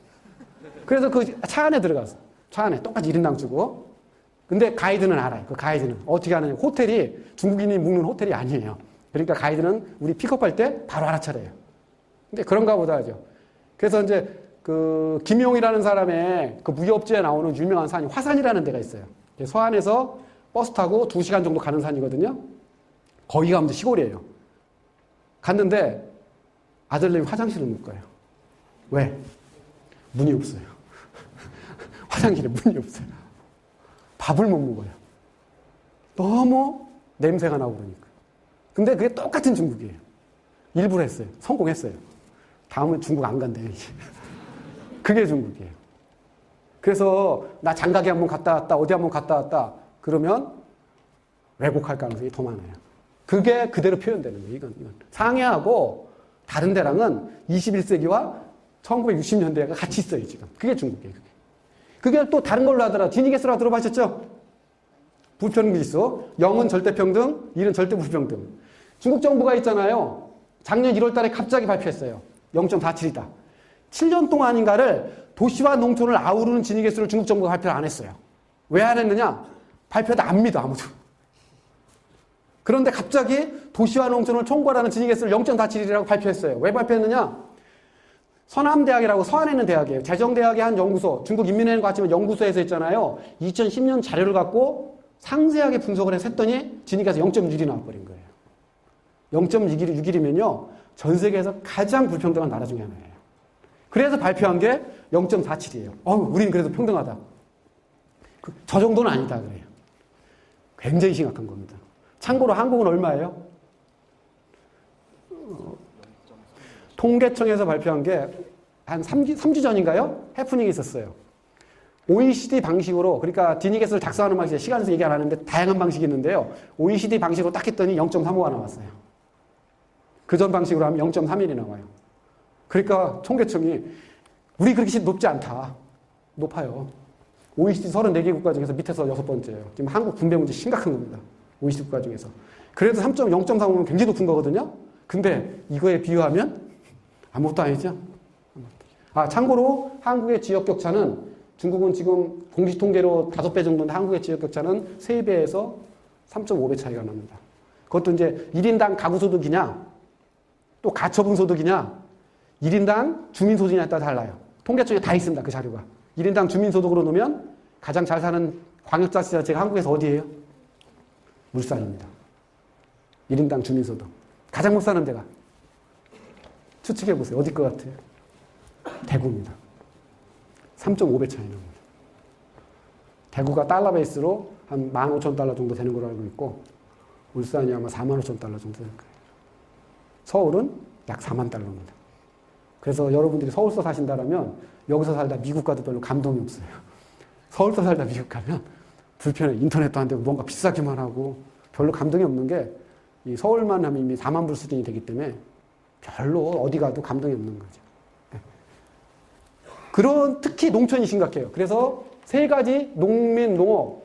A: 그래서 그 차 안에 들어가서. 차 안에 똑같이 1인당 주고. 근데 가이드는 알아요. 그 가이드는. 어떻게 하느냐. 호텔이 중국인이 묵는 호텔이 아니에요. 그러니까 가이드는 우리 픽업할 때 바로 알아차려요. 근데 그런가 보다 하죠. 그래서 이제 김용이라는 사람의 그 무협지에 나오는 유명한 산이 화산이라는 데가 있어요. 서안에서 버스 타고 2시간 정도 가는 산이거든요. 거기 가면 시골이에요. 갔는데 아들내미 화장실을 못 가요. 왜? 문이 없어요. 화장실에 문이 없어요. 밥을 못 먹어요. 너무 냄새가 나고 그러니까. 근데 그게 똑같은 중국이에요. 일부러 했어요. 성공했어요. 다음은 중국 안 간대요. 그게 중국이에요. 그래서 나 장가게 한번 갔다 왔다, 어디 한번 갔다 왔다 그러면 왜곡할 가능성이 더 많아요. 그게 그대로 표현되는 거예요. 이건. 상해하고 다른 데랑은 21세기와 1960년대가 같이 있어요, 지금. 그게 중국이에요. 그게 또 다른 걸로 하더라. 디니게스라고 들어보셨죠? 불평등지수. 0은 절대평등, 1은 절대불평등. 중국 정부가 있잖아요. 작년 1월 달에 갑자기 발표했어요. 0.47이다. 7년 동안인가를 도시와 농촌을 아우르는 진위계수를 중국 정부가 발표를 안 했어요. 왜 안 했느냐? 발표도 안 믿어, 아무도. 그런데 갑자기 도시와 농촌을 총괄하는 진위계수를 0.47이라고 발표했어요. 왜 발표했느냐? 서남대학이라고 서안에 있는 대학이에요. 재정대학의 한 연구소, 중국 인민은행 같지만 연구소에서 있잖아요. 2010년 자료를 갖고 상세하게 분석을 해서 했더니 진위계수 0.6이 나와버린 거예요. 0.6이면요. 전 세계에서 가장 불평등한 나라 중에 하나예요. 그래서 발표한 게 0.47이에요. 우리는 그래도 평등하다. 저 정도는 아니다 그래요. 굉장히 심각한 겁니다. 참고로 한국은 얼마예요? 통계청에서 발표한 게 한 3주 전인가요? 해프닝이 있었어요. OECD 방식으로, 그러니까 디니게스를 작성하는 방식에 시간에서 얘기 안 하는데 다양한 방식이 있는데요. OECD 방식으로 딱 했더니 0.35가 나왔어요. 그 전 방식으로 하면 0.31이 나와요. 그러니까 통계청이 우리 그렇게 높지 않다. 높아요. OECD 34개 국가 중에서 밑에서 6번째예요. 지금 한국 분배 문제 심각한 겁니다. OECD 국가 중에서. 그래도 0.35면 굉장히 높은 거거든요. 근데 이거에 비유하면 아무것도 아니죠. 참고로 한국의 지역 격차는 중국은 지금 공식 통계로 5배 정도인데 한국의 지역 격차는 3배에서 3.5배 차이가 납니다. 그것도 이제 1인당 가구 소득이냐 또 가처분 소득이냐 1인당 주민 소득이냐에 따라 달라요. 통계청에 다 있습니다. 그 자료가. 1인당 주민 소득으로 놓으면 가장 잘 사는 광역자치단체가 한국에서 어디예요? 울산입니다. 1인당 주민 소득. 가장 못 사는 데가. 추측해 보세요. 어디 것 같아요? 대구입니다. 3.5배 차이 납니다. 대구가 달러 베이스로 한 15,000달러 정도 되는 걸로 알고 있고 울산이 아마 45,000달러 정도 될 거예요. 서울은 약 4만 달러입니다. 그래서 여러분들이 서울서 사신다라면 여기서 살다 미국 가도 별로 감동이 없어요. 서울서 살다 미국 가면 불편해. 인터넷도 안 되고 뭔가 비싸기만 하고 별로 감동이 없는 게 이 서울만 하면 이미 4만 불 수준이 되기 때문에 별로 어디 가도 감동이 없는 거죠. 그런 특히 농촌이 심각해요. 그래서 세 가지 농민, 농업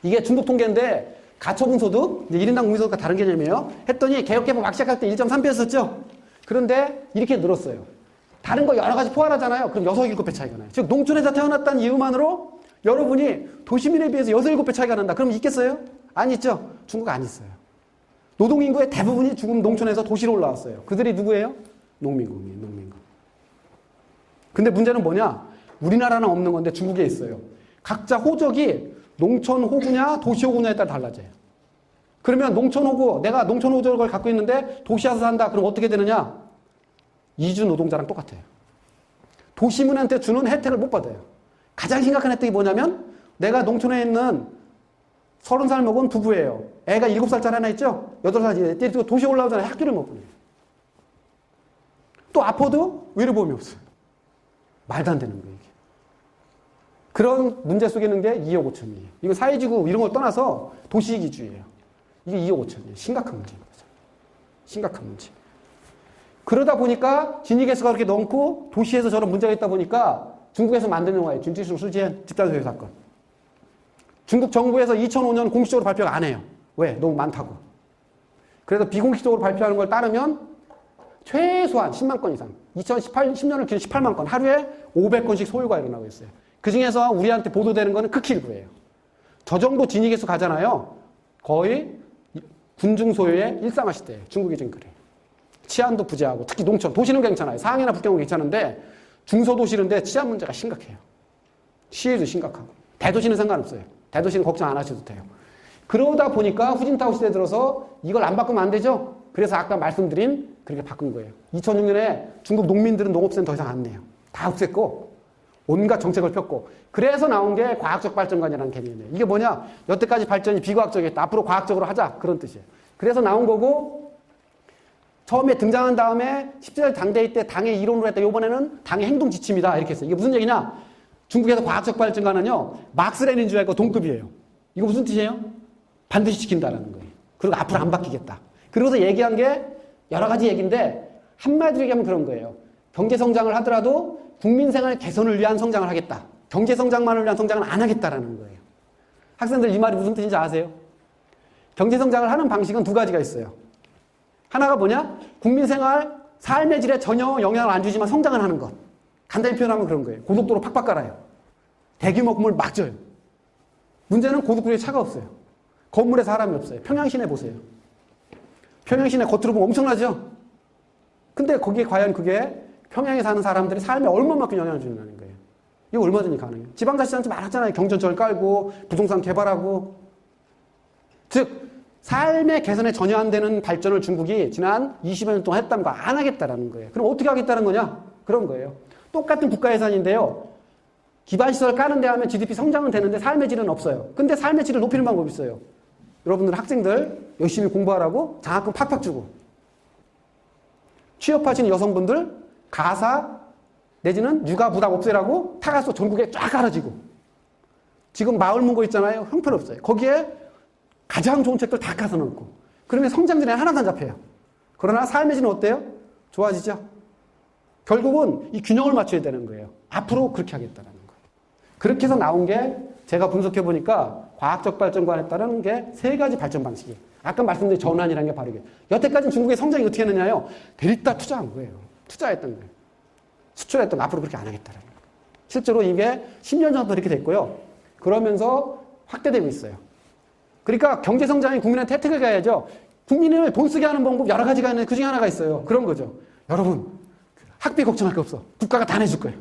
A: 이게 중국 통계인데 가처분 소득, 1인당 국민 소득과 다른 개념이에요. 했더니 개혁개방 막 시작할 때 1.3배였었죠. 그런데 이렇게 늘었어요. 다른 거 여러 가지 포괄하잖아요. 그럼 6, 7배 차이가 나요. 즉 농촌에서 태어났다는 이유만으로 여러분이 도시민에 비해서 6, 7배 차이가 난다. 그럼 있겠어요? 안 있죠. 중국 안 있어요. 노동인구의 대부분이 지금 농촌에서 도시로 올라왔어요. 그들이 누구예요? 농민군. 근데 문제는 뭐냐? 우리나라는 없는 건데 중국에 있어요. 각자 호적이 농촌 호구냐 도시 호구냐에 따라 달라져요. 그러면 농촌 호구, 내가 농촌 호적을 갖고 있는데 도시 와서 산다. 그럼 어떻게 되느냐? 이주 노동자랑 똑같아요. 도시민한테 주는 혜택을 못 받아요. 가장 심각한 혜택이 뭐냐면 내가 농촌에 있는 30살 먹은 부부예요. 애가 7살짜리 하나 있죠? 8살짜리. 도시에 올라오잖아요. 학교를 못 보내요. 또 아파도 의료보험이 없어요. 말도 안 되는 거예요. 이게. 그런 문제 속에 있는 게 2억 5천이에요. 이거 사회지구 이런 걸 떠나서 도시이기주의예요. 이게 2억 5천이에요. 심각한 문제인 거죠. 심각한 문제. 그러다 보니까 진위계수가 그렇게 넘고 도시에서 저런 문제가 있다 보니까 중국에서 만든 영화예요. 준지승 수지엔 집단소유 사건. 중국 정부에서 2005년 공식적으로 발표가 안 해요. 왜? 너무 많다고. 그래서 비공식적으로 발표하는 걸 따르면 최소한 10만 건 이상. 2010년을 기준 18만 건. 하루에 500건씩 소유가 일어나고 있어요. 그 중에서 우리한테 보도되는 거는 극히 일부예요. 저 정도 진위계수 가잖아요. 거의 군중 소유의 일상화시대예요. 중국이 지금 그래요. 치안도 부재하고 특히 농촌. 도시는 괜찮아요. 상해나 북경은 괜찮은데 중소도시인데 치안 문제가 심각해요. 시해도 심각하고. 대도시는 상관없어요. 대도시는 걱정 안 하셔도 돼요. 그러다 보니까 후진타오 시대에 들어서 이걸 안 바꾸면 안 되죠. 그래서 아까 말씀드린 그렇게 바꾼 거예요. 2006년에 중국 농민들은 농업센터 더 이상 안 내요. 다 없앴고 온갖 정책을 폈고 그래서 나온 게 과학적 발전관이라는 개념이에요. 이게 뭐냐? 여태까지 발전이 비과학적이었다. 앞으로 과학적으로 하자. 그런 뜻이에요. 그래서 나온 거고 처음에 등장한 다음에 17대 당대회 때 당의 이론으로 했다. 이번에는 당의 행동 지침이다. 이렇게 했어요. 이게 무슨 얘기냐? 중국에서 과학적 발전관은요. 막스 레닌주의하고 동급이에요. 이거 무슨 뜻이에요? 반드시 지킨다라는 거예요. 그리고 앞으로 안 바뀌겠다. 그러고서 얘기한 게 여러 가지 얘기인데 한마디로 얘기하면 그런 거예요. 경제 성장을 하더라도 국민 생활 개선을 위한 성장을 하겠다. 경제 성장만을 위한 성장은 안 하겠다라는 거예요. 학생들 이 말이 무슨 뜻인지 아세요? 경제 성장을 하는 방식은 두 가지가 있어요. 하나가 뭐냐? 국민 생활, 삶의 질에 전혀 영향을 안 주지만 성장을 하는 것. 간단히 표현하면 그런 거예요. 고속도로 팍팍 깔아요. 대규모 건물 막 져요. 문제는 고속도로에 차가 없어요. 건물에 사람이 없어요. 평양시내 보세요. 평양시내 겉으로 보면 엄청나죠? 근데 거기에 과연 그게 평양에 사는 사람들의 삶에 얼마만큼 영향을 주느냐는 거예요. 이거 얼마든지 가능해요. 지방자치단체 많았잖아요. 경전철 깔고 부동산 개발하고. 즉 삶의 개선에 전혀 안 되는 발전을 중국이 지난 20여 년 동안 했다는 거 안 하겠다라는 거예요. 그럼 어떻게 하겠다는 거냐? 그런 거예요. 똑같은 국가 예산인데요. 기반시설 까는데 하면 GDP 성장은 되는데 삶의 질은 없어요. 근데 삶의 질을 높이는 방법이 있어요. 여러분들 학생들 열심히 공부하라고 장학금 팍팍 주고, 취업하시는 여성분들 가사 내지는 육아 부담 없애라고 타가서 전국에 쫙 깔아지고, 지금 마을 문고 있잖아요. 형편없어요. 거기에 가장 좋은 책들 다 까서 넣고, 그러면 성장률이 하나도 안 잡혀요. 그러나 삶의 질은 어때요? 좋아지죠? 결국은 이 균형을 맞춰야 되는 거예요. 앞으로 그렇게 하겠다는 거예요. 그렇게 해서 나온 게 제가 분석해 보니까 과학적 발전관에 따른 게 세 가지 발전 방식이에요. 아까 말씀드린 전환이라는 게 바로 이게. 여태까지 중국의 성장이 어떻게 했느냐요? 데리다 투자한 거예요. 투자했던 거예요. 수출했던 거 앞으로 그렇게 안 하겠다는 거예요. 실제로 이게 10년 전부터 이렇게 됐고요. 그러면서 확대되고 있어요. 그러니까 경제성장이 국민한테 혜택을 가야죠. 국민을 돈 쓰게 하는 방법 여러 가지가 있는데 그 중에 하나가 있어요. 그런 거죠. 여러분, 학비 걱정할 거 없어. 국가가 다 내줄 거예요.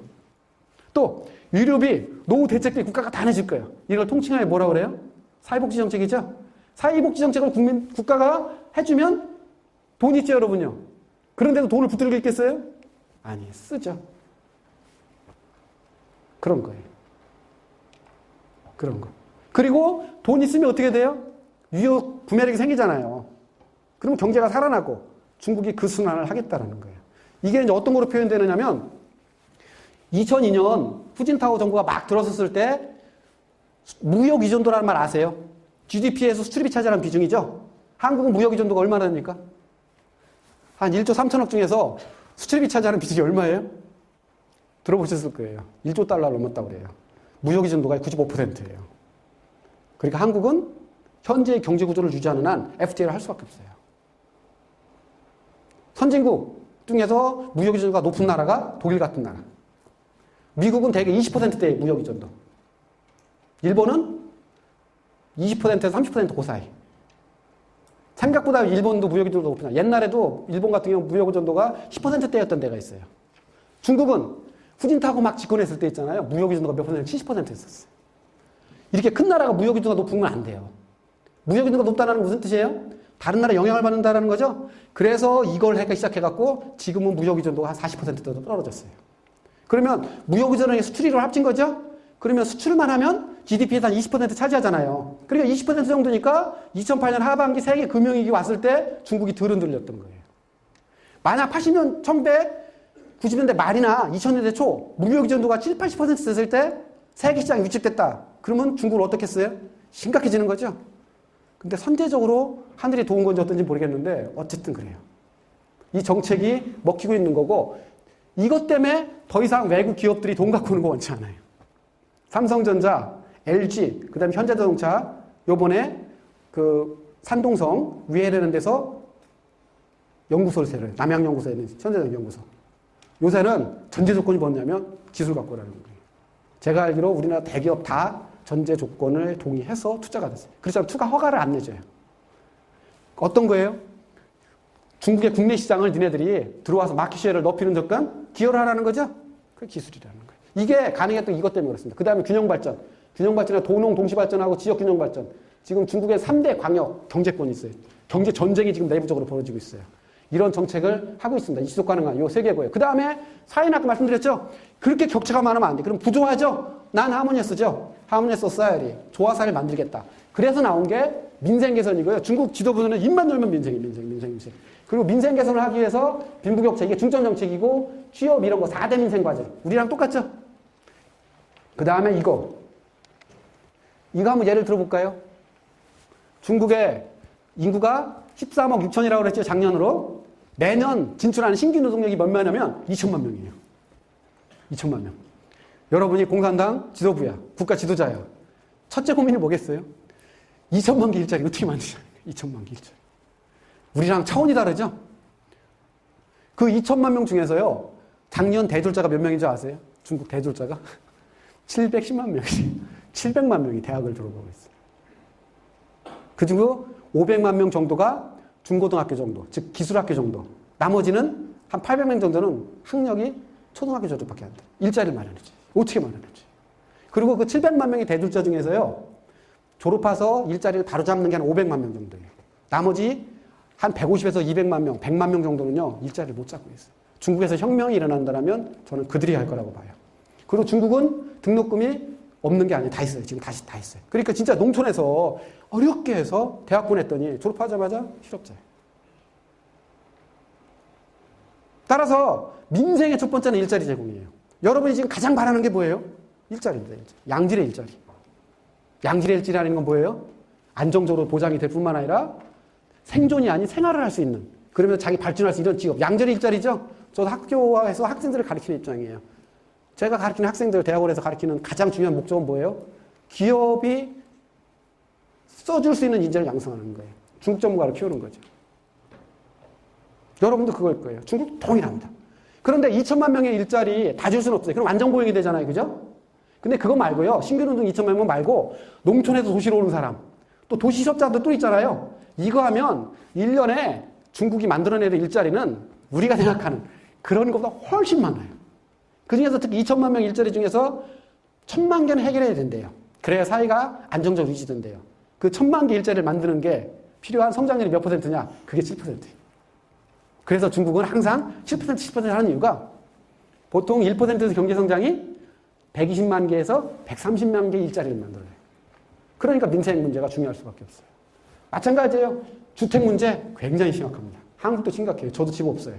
A: 또 의료비, 노후 대책비 국가가 다 내줄 거예요. 이걸 통칭하여 뭐라고 그래요? 사회복지 정책이죠. 사회복지 정책을 국가가 해주면 돈 있죠, 여러분요. 그런데도 돈을 붙들고 있겠어요? 아니, 쓰죠. 그런 거예요. 그런 거. 그리고 돈 있으면 어떻게 돼요? 유효 구매력이 생기잖아요. 그럼 경제가 살아나고 중국이 그 순환을 하겠다라는 거예요. 이게 이제 어떤 거로 표현되느냐면 2002년 후진타오 정부가 막 들어섰을 때 무역 의존도라는 말 아세요? GDP에서 수출입이 차지하는 비중이죠. 한국은 무역 의존도가 얼마나 됩니까? 한 1조 3천억 중에서 수출입이 차지하는 비중이 얼마예요? 들어보셨을 거예요. 1조 달러를 넘었다고 그래요. 무역 의존도가 95%예요. 그러니까 한국은 현재의 경제 구조를 유지하는 한 FTA를 할 수밖에 없어요. 선진국 중에서 무역 의존도가 높은 나라가 독일 같은 나라. 미국은 대개 20%대의 무역 의존도. 일본은 20%에서 30% 그 사이. 생각보다 일본도 무역 의존도가 높구나. 옛날에도 일본 같은 경우 무역 의존도가 10%대였던 데가 있어요. 중국은 후진타오 막 집권했을 때 있잖아요. 무역 의존도가 몇 퍼센트? 70%였었어요. 이렇게 큰 나라가 무역 의존도가 높으면 안 돼요. 무역 의존도가 높다는 건 무슨 뜻이에요? 다른 나라 영향을 받는다는 거죠. 그래서 이걸 하기 시작해갖고 지금은 무역 의존도가 한 40%도 떨어졌어요. 그러면 무역 의존도의 수출이를 합친 거죠. 그러면 수출만 하면 GDP에서 한 20% 차지하잖아요. 그러니까 20% 정도니까 2008년 하반기 세계 금융위기 왔을 때 중국이 덜 흔들렸던 거예요. 만약 80년, 1990년대 말이나 2000년대 초 무역 의존도가 7, 80% 됐을 때 세계 시장이 위축됐다. 그러면 중국은 어떻겠어요? 심각해지는 거죠. 근데 선제적으로 하늘이 도운 건지 어떤지 모르겠는데 어쨌든 그래요. 이 정책이 먹히고 있는 거고 이것 때문에 더 이상 외국 기업들이 돈 갖고 오는 거 원치 않아요. 삼성전자, LG, 그 다음에 현대자동차 요번에 그 산동성 위해라는 데서 연구소를 세워요. 남양연구소에 있는 현대자동차 연구소. 요새는 전제 조건이 뭐냐면 기술 갖고 오라는 거예요. 제가 알기로 우리나라 대기업 다 전제 조건을 동의해서 투자가 됐어요. 그렇지만 투자 허가를 안 내줘요. 어떤 거예요? 중국의 국내 시장을 니네들이 들어와서 마켓쉐어를 높이는 조건 기여를 하라는 거죠? 그게 기술이라는 거예요. 이게 가능했던 이것 때문에 그렇습니다. 그 다음에 균형발전. 균형발전에 도농 동시발전하고 지역균형발전. 지금 중국의 3대 광역 경제권이 있어요. 경제 전쟁이 지금 내부적으로 벌어지고 있어요. 이런 정책을 하고 있습니다. 이 지속 가능한 요 세 개고요. 그 다음에 사회는 아까 말씀드렸죠? 그렇게 격차가 많으면 안 돼. 그럼 부조하죠? 난 하모니어스죠? 하모니어스 소사이어티. 조화사회를 만들겠다. 그래서 나온 게 민생 개선이고요. 중국 지도부는 입만 열면 민생이에요. 민생. 그리고 민생 개선을 하기 위해서 빈부격차, 이게 중점 정책이고 취업 이런 거 4대 민생 과제. 우리랑 똑같죠? 그 다음에 이거 한번 예를 들어볼까요? 중국의 인구가 13억 6천이라고 그랬죠, 작년으로. 매년 진출하는 신규 노동력이 몇 명이냐면 2천만 명이에요. 2천만 명. 여러분이 공산당 지도부야. 국가 지도자야. 첫째 고민이 뭐겠어요? 2천만 개 일자리 어떻게 만드냐. 2천만 개 일자리. 우리랑 차원이 다르죠? 그 2천만 명 중에서요, 작년 대졸자가 몇 명인 줄 아세요? 중국 대졸자가? 710만 명이. 700만 명이 대학을 졸업하고 있어요. 그 중에 500만 명 정도가 중고등학교 정도, 즉 기술학교 정도. 나머지는 한 800명 정도는 학력이 초등학교 정도밖에 안 돼. 일자리를 마련했지. 어떻게 마련했지. 그리고 그 700만 명의 대졸자 중에서요. 졸업해서 일자리를 바로 잡는 게 한 500만 명 정도예요. 나머지 한 150에서 200만 명, 100만 명 정도는요. 일자리를 못 잡고 있어요. 중국에서 혁명이 일어난다면 저는 그들이 할 거라고 봐요. 그리고 중국은 등록금이 없는 게 아니에요. 다 있어요. 지금 다시 다 있어요. 그러니까 진짜 농촌에서 어렵게 해서 대학 보냈더니 졸업하자마자 실업자예요. 따라서 민생의 첫 번째는 일자리 제공이에요. 여러분이 지금 가장 바라는 게 뭐예요? 일자리입니다. 일자리. 양질의 일자리. 양질의 일자리라는 건 뭐예요? 안정적으로 보장이 될 뿐만 아니라 생존이 아닌 생활을 할 수 있는, 그러면 자기 발전할 수 있는 직업. 양질의 일자리죠? 저도 학교에서 학생들을 가르치는 입장이에요. 제가 가르치는 학생들, 대학원에서 가르치는 가장 중요한 목적은 뭐예요? 기업이 써줄 수 있는 인재를 양성하는 거예요. 중국 전문가를 키우는 거죠. 여러분도 그걸 거예요. 중국 동일합니다. 그런데 2천만 명의 일자리 다 줄 수는 없어요. 그럼 완전고용이 되잖아요. 그죠? 근데 그거 말고요. 신규노동 2천만 명 말고 농촌에서 도시로 오는 사람, 또 도시 실업자도 또 있잖아요. 이거 하면 1년에 중국이 만들어내는 일자리는 우리가 생각하는 그런 것보다 훨씬 많아요. 그중에서 특히 2천만 명 일자리 중에서 1,000만 개는 해결해야 된대요. 그래야 사회가 안정적으로 유지된대요. 그 1,000만 개 일자리를 만드는 게 필요한 성장률이 몇 %냐? 그게 7%예요. 그래서 중국은 항상 7%, 10% 하는 이유가 보통 1%에서 경제성장이 120만 개에서 130만 개 일자리를 만들어요. 그러니까 민생 문제가 중요할 수밖에 없어요. 마찬가지예요. 주택 문제 굉장히 심각합니다. 한국도 심각해요. 저도 집 없어요.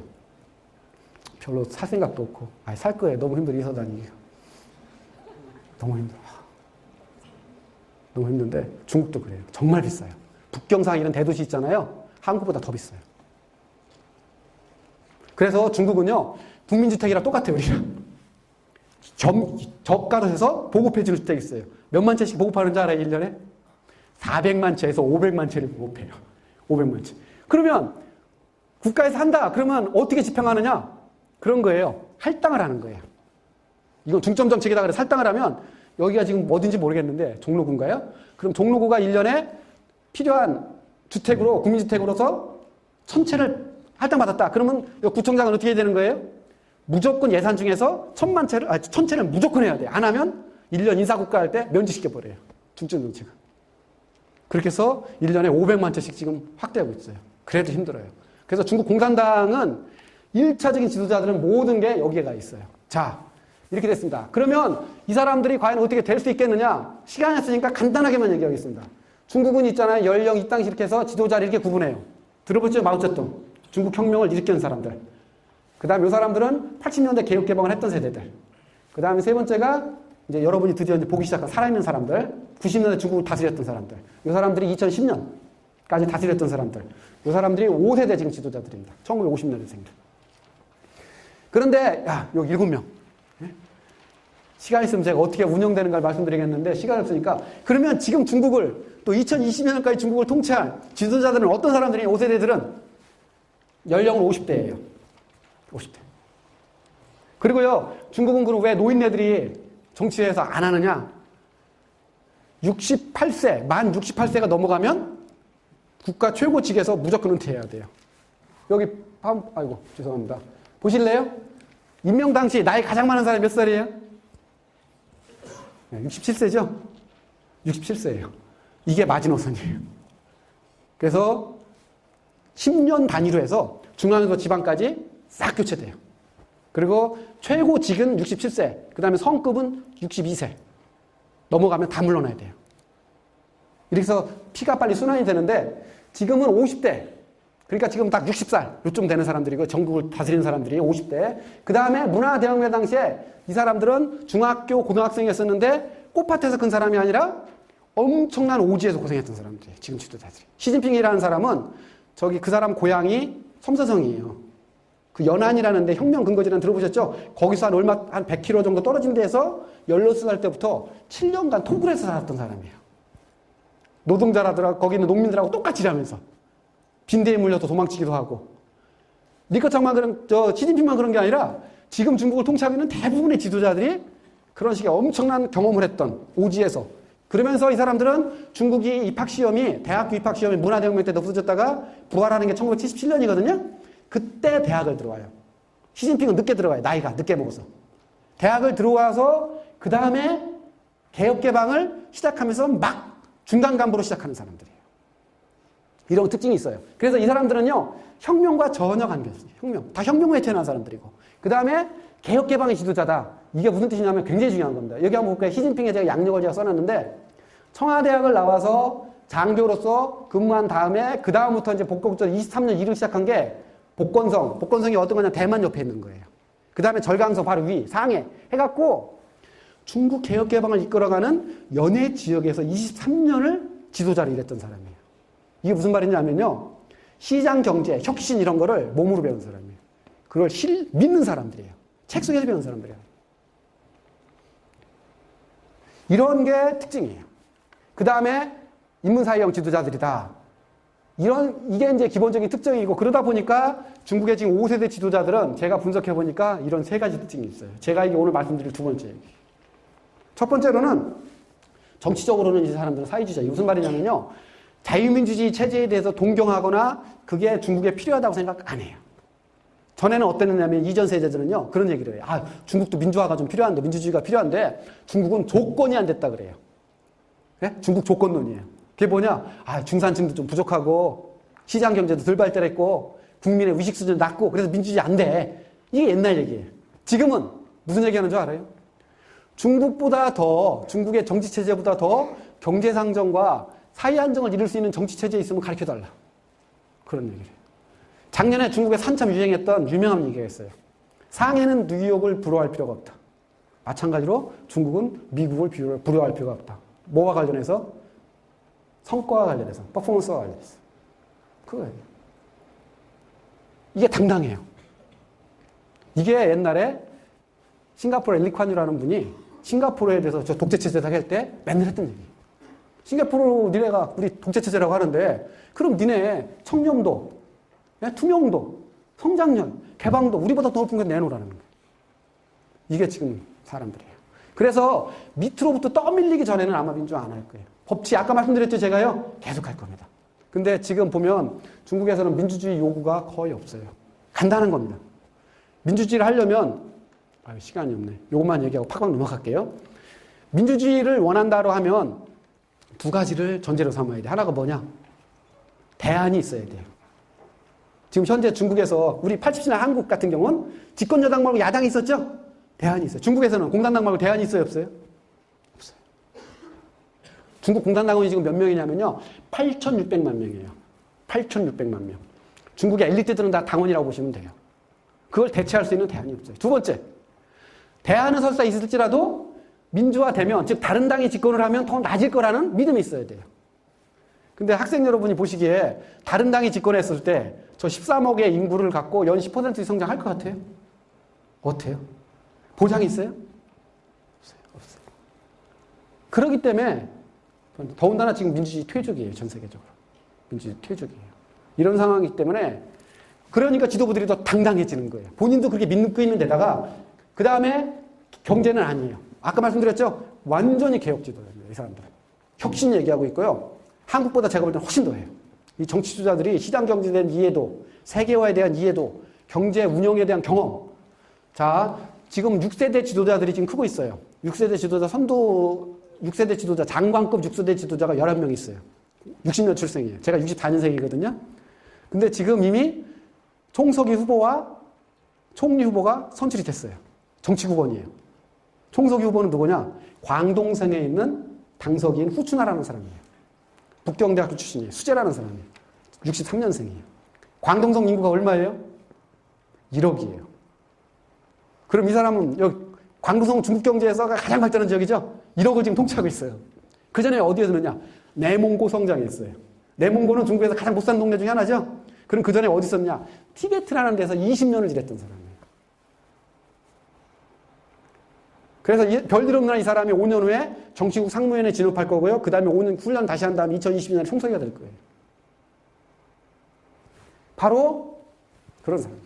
A: 별로 살 생각도 없고. 살 거예요. 너무 힘들어 이사 다니기가. 너무 힘들어. 너무 힘든데 중국도 그래요. 정말 비싸요. 북경상 이런 대도시 있잖아요. 한국보다 더 비싸요. 그래서 중국은요. 국민주택이랑 똑같아요. 우리랑. 저가로 해서 보급해주는 주택이 있어요. 몇만 채씩 보급하는 줄 알아요? 1년에? 400만 채에서 500만 채를 보급해요. 500만 채. 그러면 국가에서 한다. 그러면 어떻게 집행하느냐? 그런 거예요. 할당을 하는 거예요. 이건 중점정책이다 그래서 할당을 하면 여기가 지금 어딘지 모르겠는데 종로구인가요? 그럼 종로구가 1년에 필요한 주택으로 국민주택으로서 1,000채를 할당받았다. 그러면 구청장은 어떻게 해야 되는 거예요? 무조건 예산 중에서 1,000채를 무조건 해야 돼. 안 하면 1년 인사국가 할 때 면제시켜버려요. 중점정책은. 그렇게 해서 1년에 500만 채씩 지금 확대하고 있어요. 그래도 힘들어요. 그래서 중국 공산당은 1차적인 지도자들은 모든 게 여기에 가 있어요. 자, 이렇게 됐습니다. 그러면 이 사람들이 과연 어떻게 될 수 있겠느냐? 시간이 없으니까 간단하게만 얘기하겠습니다. 중국은 있잖아요. 연령 이 땅 이렇게 해서 지도자를 이렇게 구분해요. 들어보죠? 마오쩌둥. 중국 혁명을 일으킨 사람들. 그 다음에 이 사람들은 80년대 개혁개방을 했던 세대들. 그 다음에 세 번째가 이제 여러분이 드디어 이제 보기 시작한 살아있는 사람들. 90년대 중국을 다스렸던 사람들. 이 사람들이 2010년까지 다스렸던 사람들. 이 사람들이 5세대 지금 지도자들입니다. 1950년대생들. 그런데 여기 7명. 시간 있으면 제가 어떻게 운영되는가를 말씀드리겠는데 시간이 없으니까 그러면 지금 중국을 또 2020년까지 중국을 통치할 지도자들은 어떤 사람들이 5세대들은 연령은 50대예요. 50대. 그리고요. 중국은 그럼 왜 노인네들이 정치에서 안 하느냐? 68세, 만 68세가 넘어가면 국가 최고직에서 무조건 은퇴해야 돼요. 여기 아이고 죄송합니다. 보실래요? 임명 당시 나이 가장 많은 사람이 몇 살이에요? 67세죠? 67세예요. 이게 마지노선이에요. 그래서 10년 단위로 해서 중앙에서 지방까지 싹 교체돼요. 그리고 최고직은 67세, 그 다음에 성급은 62세. 넘어가면 다 물러나야 돼요. 이렇게 해서 피가 빨리 순환이 되는데 지금은 50대. 그러니까 지금 딱 60살 요쯤 되는 사람들이고 전국을 다스리는 사람들이 50대. 그 다음에 문화대혁명 당시에 이 사람들은 중학교, 고등학생이었었는데 꽃밭에서 큰 사람이 아니라 엄청난 오지에서 고생했던 사람들이에요. 지금 지도자들이. 시진핑이라는 사람은 그 사람 고향이 섬서성이에요. 그 연안이라는 데 혁명 근거지라는 들어보셨죠? 거기서 한 100km 정도 떨어진 데에서 16살 때부터 7년간 통굴해서 살았던 사람이에요. 노동자라더라 거기 있는 농민들하고 똑같이 일하면서 빈대에 물려서 도망치기도 하고. 리커창만 시진핑만 그런 게 아니라 지금 중국을 통치하고 있는 대부분의 지도자들이 그런 식의 엄청난 경험을 했던 오지에서 그러면서 이 사람들은 중국이 입학시험이, 대학교 입학시험이 문화대혁명 때도 없어졌다가 부활하는 게 1977년이거든요. 그때 대학을 들어와요. 시진핑은 늦게 들어가요. 나이가 늦게 먹어서. 대학을 들어와서 그 다음에 개혁개방을 시작하면서 막 중간 간부로 시작하는 사람들이에요. 이런 특징이 있어요. 그래서 이 사람들은요, 혁명과 전혀 관계없어요. 혁명. 다 혁명 후에 태어난 사람들이고. 그 다음에 개혁개방의 지도자다. 이게 무슨 뜻이냐면 굉장히 중요한 겁니다. 여기 한번 볼까요? 시진핑에 제가 양력을 제가 써놨는데, 청와대학을 나와서 장교로서 근무한 다음에, 그 다음부터 이제 복고부터 23년 일을 시작한 게 복건성. 복건성이 어떤 거냐? 대만 옆에 있는 거예요. 그 다음에 절강성 바로 위, 상해 해갖고 중국 개혁개방을 이끌어가는 연해 지역에서 23년을 지도자로 일했던 사람이에요. 이게 무슨 말이냐면요. 시장 경제, 혁신 이런 거를 몸으로 배운 사람이에요. 그걸 믿는 사람들이에요. 책 속에서 배운 사람들이에요. 이런 게 특징이에요. 그 다음에 인문사회형 지도자들이다. 이게 이제 기본적인 특징이고, 그러다 보니까 중국의 지금 5세대 지도자들은 제가 분석해 보니까 이런 세 가지 특징이 있어요. 제가 이게 오늘 말씀드릴 두 번째 얘기. 첫 번째로는 정치적으로는 이 사람들은 사회주의자. 무슨 말이냐면요. 자유민주주의 체제에 대해서 동경하거나 그게 중국에 필요하다고 생각 안 해요. 전에는 어땠냐면 이전 세대들은요. 그런 얘기를 해요. 아, 중국도 민주화가 좀 필요한데, 민주주의가 필요한데 중국은 조건이 안 됐다 그래요. 그래? 중국 조건론이에요. 그게 뭐냐? 아, 중산층도 좀 부족하고 시장 경제도 덜 발달했고 국민의 의식 수준이 낮고 그래서 민주주의 안 돼. 이게 옛날 얘기예요. 지금은 무슨 얘기하는 줄 알아요? 중국보다 더, 중국의 정치 체제보다 더 경제 상정과 사회 안정을 이룰 수 있는 정치 체제에 있으면 가르쳐달라. 그런 얘기를 해요. 작년에 중국에서 한참 유행했던 유명한 얘기가 있어요. 상해는 뉴욕을 부러워할 필요가 없다. 마찬가지로 중국은 미국을 부러워할 필요가 없다. 뭐와 관련해서? 성과와 관련해서, 퍼포먼스와 관련해서. 그거예요. 이게 당당해요. 이게 옛날에 싱가포르 엘리관유라는 분이 싱가포르에 대해서 저 독재체제다 할 때 맨날 했던 얘기예요. 싱가포르 니네가 우리 독재체제라고 하는데 그럼 니네 청렴도, 투명도, 성장률, 개방도 우리보다 더 높은 거 내놓으라는 거예요. 이게 지금 사람들이에요. 그래서 밑으로부터 떠밀리기 전에는 아마 민주화 안 할 거예요. 법치 아까 말씀드렸죠 제가요. 계속 할 겁니다. 근데 지금 보면 중국에서는 민주주의 요구가 거의 없어요. 간단한 겁니다. 민주주의를 하려면 시간이 없네. 요것만 얘기하고 팍팍 넘어갈게요. 민주주의를 원한다로 하면 두 가지를 전제로 삼아야 돼. 하나가 뭐냐? 대안이 있어야 돼요. 지금 현재 중국에서 우리 80년대 한국 같은 경우는 집권 여당 말고 야당이 있었죠? 대안이 있어요. 중국에서는 공산당 말고 대안이 있어요? 없어요? 없어요. 중국 공산당원이 지금 몇 명이냐면요. 8,600만 명이에요. 8,600만 명. 중국의 엘리트들은 다 당원이라고 보시면 돼요. 그걸 대체할 수 있는 대안이 없어요. 두 번째, 대안은 설사 있을지라도 민주화되면, 즉 다른 당이 집권을 하면 더 낮을 거라는 믿음이 있어야 돼요. 근데 학생 여러분이 보시기에 다른 당이 집권했을 때 저 13억의 인구를 갖고 연 10% 성장할 것 같아요? 어때요? 보장이 있어요? 없어요. 없어요. 그렇기 때문에 더군다나 지금 민주주의 퇴적이에요. 전 세계적으로. 민주주의 퇴적이에요. 이런 상황이기 때문에 그러니까 지도부들이 더 당당해지는 거예요. 본인도 그렇게 믿고 있는 데다가 그 다음에 경제는 아니에요. 아까 말씀드렸죠? 완전히 개혁 지도자입니다. 이 사람들은. 혁신 얘기하고 있고요. 한국보다 제가 볼 때는 훨씬 더해요. 이 정치 지도자들이 시장 경제에 대한 이해도, 세계화에 대한 이해도, 경제 운영에 대한 경험. 자, 지금 6세대 지도자들이 지금 크고 있어요. 6세대 지도자 6세대 지도자, 장관급 6세대 지도자가 11명 있어요. 60년 출생이에요. 제가 64년생이거든요. 근데 지금 이미 총서기 후보와 총리 후보가 선출이 됐어요. 정치국원이에요. 총서기 후보는 누구냐? 광동성에 있는 당서기인 후춘하라는 사람이에요. 북경대학교 출신이에요. 수재라는 사람이에요. 63년생이에요. 광동성 인구가 얼마예요? 1억이에요. 그럼 이 사람은 여기 광동성 중국경제에서 가장 발달한 지역이죠? 1억을 지금 통치하고 있어요. 그 전에 어디에 있었느냐? 내몽고 성장에 있어요. 내몽고는 중국에서 가장 못 사는 동네 중에 하나죠? 그럼 그 전에 어디 있었냐? 티베트라는 데서 20년을 지냈던 사람이에요. 그래서 별일 없는 이 사람이 5년 후에 정치국 상무위원회 진입할 거고요. 그 다음에 5년 훈련 다시 한 다음에 2022년에 총서기가 될 거예요. 바로 그런 사람들.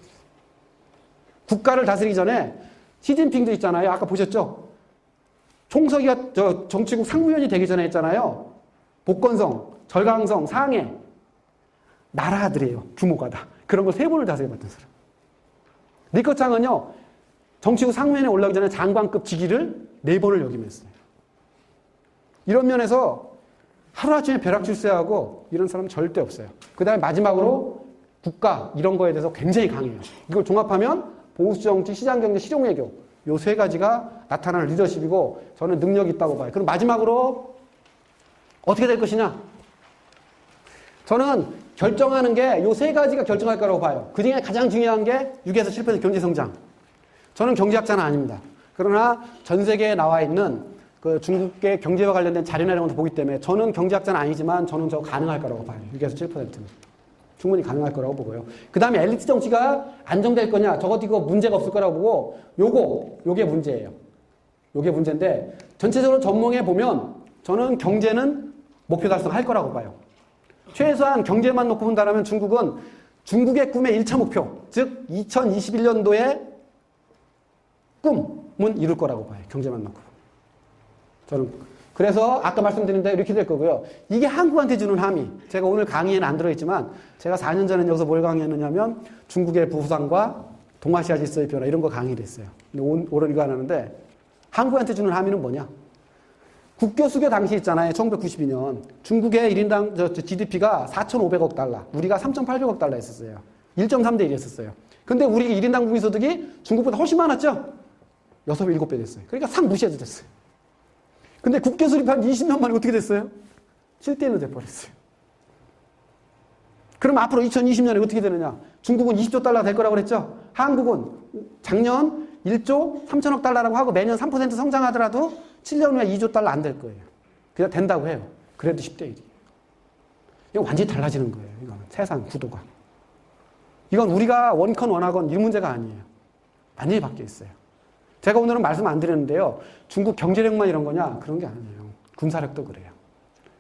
A: 국가를 다스리기 전에 시진핑도 있잖아요. 아까 보셨죠? 총서기가 정치국 상무위원이 되기 전에 했잖아요. 복건성, 절강성, 상해. 나라들이에요. 규모가 다. 그런 걸 3번을 다스려봤던 사람. 리커창은요, 정치국 상무위원에 올라오기 전에 장관급 직위를 4번을 역임했어요. 이런 면에서 하루아침에 벼락출세하고 이런 사람은 절대 없어요. 그 다음에 마지막으로 국가 이런 거에 대해서 굉장히 강해요. 이걸 종합하면 보수정치, 시장경제, 실용외교 요 3가지가 나타나는 리더십이고 저는 능력이 있다고 봐요. 그럼 마지막으로 어떻게 될 것이냐? 저는 결정하는 게 요 3가지가 결정할 거라고 봐요. 그 중에 가장 중요한 게 6에서 7% 경제성장. 저는 경제학자는 아닙니다. 그러나 전 세계에 나와 있는 그 중국의 경제와 관련된 자료나 이런 것도 보기 때문에 저는 경제학자는 아니지만 저는 저거 가능할 거라고 봐요. 6에서 7%는. 충분히 가능할 거라고 보고요. 그 다음에 엘리트 정치가 안정될 거냐? 저것도 이거 문제가 없을 거라고 보고 요게 문제예요. 요게 문제인데 전체적으로 전망해 보면 저는 경제는 목표 달성할 거라고 봐요. 최소한 경제만 놓고 본다면 중국의 꿈의 1차 목표, 즉 2021년도에 꿈은 이룰 거라고 봐요. 경제만 놓고. 저는 그래서 아까 말씀드린 대로 이렇게 될 거고요. 이게 한국한테 주는 함의. 제가 오늘 강의에는 안 들어있지만 제가 4년 전에 여기서 뭘 강의했느냐면 중국의 부상과 동아시아 질서의 변화 이런 거 강의를 했어요. 근데 올해 이거 안 하는데 한국한테 주는 함의는 뭐냐? 국교 수교 당시 있잖아요. 1992년. 중국의 1인당 GDP가 4,500억 달러. 우리가 3,800억 달러 했었어요. 1.3대 1 했었어요. 근데 우리 1인당 국민소득이 중국보다 훨씬 많았죠? 6배, 7배 됐어요. 그러니까 상 무시해도 됐어요. 근데 국교 수립한 20년 만에 어떻게 됐어요? 7대1로 돼버렸어요. 그럼 앞으로 2020년에 어떻게 되느냐? 중국은 20조 달러 될 거라고 그랬죠? 한국은 작년 1조 3천억 달러라고 하고 매년 3% 성장하더라도 7년 후에 2조 달러 안 될 거예요. 그냥 된다고 해요. 그래도 10대1이에요. 이건 완전히 달라지는 거예요. 이거는 세상 구도가. 이건 우리가 원컨 원하건 이 문제가 아니에요. 완전히 바뀌어 있어요. 제가 오늘은 말씀 안 드렸는데요. 중국 경제력만 이런 거냐? 그런 게 아니에요. 군사력도 그래요.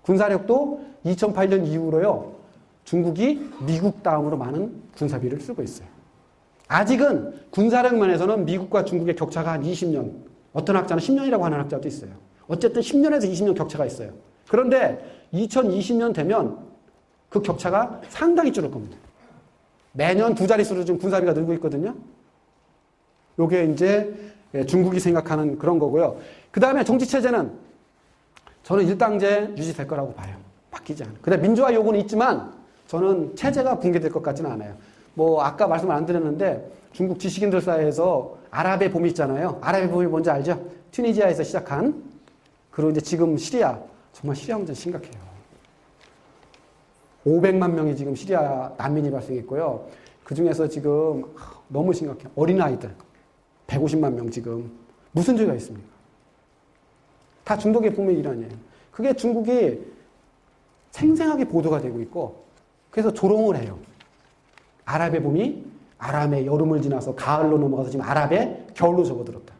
A: 군사력도 2008년 이후로요. 중국이 미국 다음으로 많은 군사비를 쓰고 있어요. 아직은 군사력 면에서는 미국과 중국의 격차가 한 20년, 어떤 학자는 10년이라고 하는 학자도 있어요. 어쨌든 10년에서 20년 격차가 있어요. 그런데 2020년 되면 그 격차가 상당히 줄을 겁니다. 매년 2자릿수로 지금 군사비가 늘고 있거든요. 요게 이제 중국이 생각하는 그런 거고요. 그 다음에 정치체제는 저는 일당제 유지될 거라고 봐요. 바뀌지 않아요. 근데 민주화 요구는 있지만 저는 체제가 붕괴될 것 같지는 않아요. 뭐 아까 말씀을 안 드렸는데 중국 지식인들 사이에서 아랍의 봄이 있잖아요. 아랍의 봄이 뭔지 알죠? 튀니지아에서 시작한 그리고 이제 지금 시리아 정말 시리아 문제 심각해요. 500만 명이 지금 시리아 난민이 발생했고요. 그 중에서 지금 너무 심각해요. 어린아이들 150만 명 지금 무슨 죄가 있습니까? 다 중독의 봄의 일환이에요. 그게 중국이 생생하게 보도가 되고 있고 그래서 조롱을 해요. 아랍의 봄이 아람의 여름을 지나서 가을로 넘어가서 지금 아랍의 겨울로 접어들었다.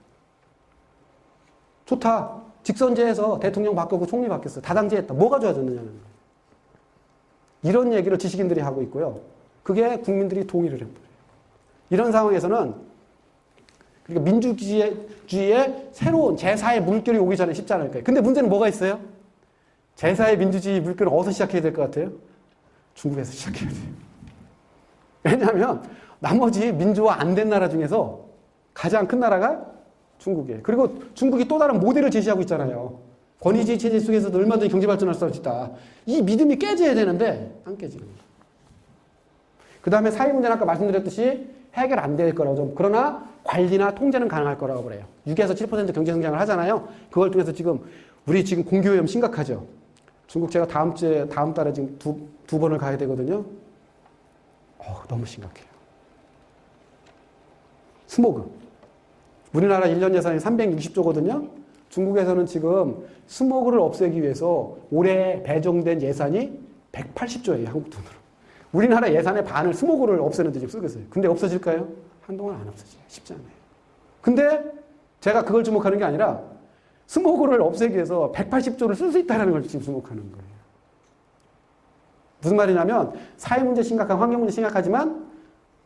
A: 좋다. 직선제에서 대통령 바뀌고 총리 바뀌었어. 다당제했다. 뭐가 좋아졌느냐는 거예요. 이런 얘기를 지식인들이 하고 있고요. 그게 국민들이 동의를 해버려요. 이런 상황에서는 그러니까 민주주의의 새로운 제4의 물결이 오기 전에 쉽지 않을 거예요. 근데 문제는 뭐가 있어요? 제4의 민주주의 물결은 어디서 시작해야 될 것 같아요? 중국에서 시작해야 돼요. 왜냐하면 나머지 민주화 안 된 나라 중에서 가장 큰 나라가 중국이에요. 그리고 중국이 또 다른 모델을 제시하고 있잖아요. 권위주의 체제 속에서도 얼마든지 경제 발전할 수 있다. 이 믿음이 깨져야 되는데 안 깨지는 거예요. 그 다음에 사회 문제는 아까 말씀드렸듯이 해결 안 될 거라고 좀 그러나 관리나 통제는 가능할 거라고 그래요. 6에서 7% 경제 성장을 하잖아요. 그걸 통해서 우리 지금 공기오염 심각하죠. 중국 제가 다음 달에 지금 두 번을 가야 되거든요. 너무 심각해요. 스모그. 우리나라 1년 예산이 360조거든요. 중국에서는 지금 스모그를 없애기 위해서 올해 배정된 예산이 180조예요. 한국 돈으로. 우리나라 예산의 반을 스모그를 없애는 데 지금 쓰고 있어요. 근데 없어질까요? 한동안 안 없어져요. 쉽지 않아요. 근데 제가 그걸 주목하는 게 아니라 스모그를 없애기 위해서 180조를 쓸 수 있다는 걸 지금 주목하는 거예요. 무슨 말이냐면 사회 문제 심각한 환경 문제 심각하지만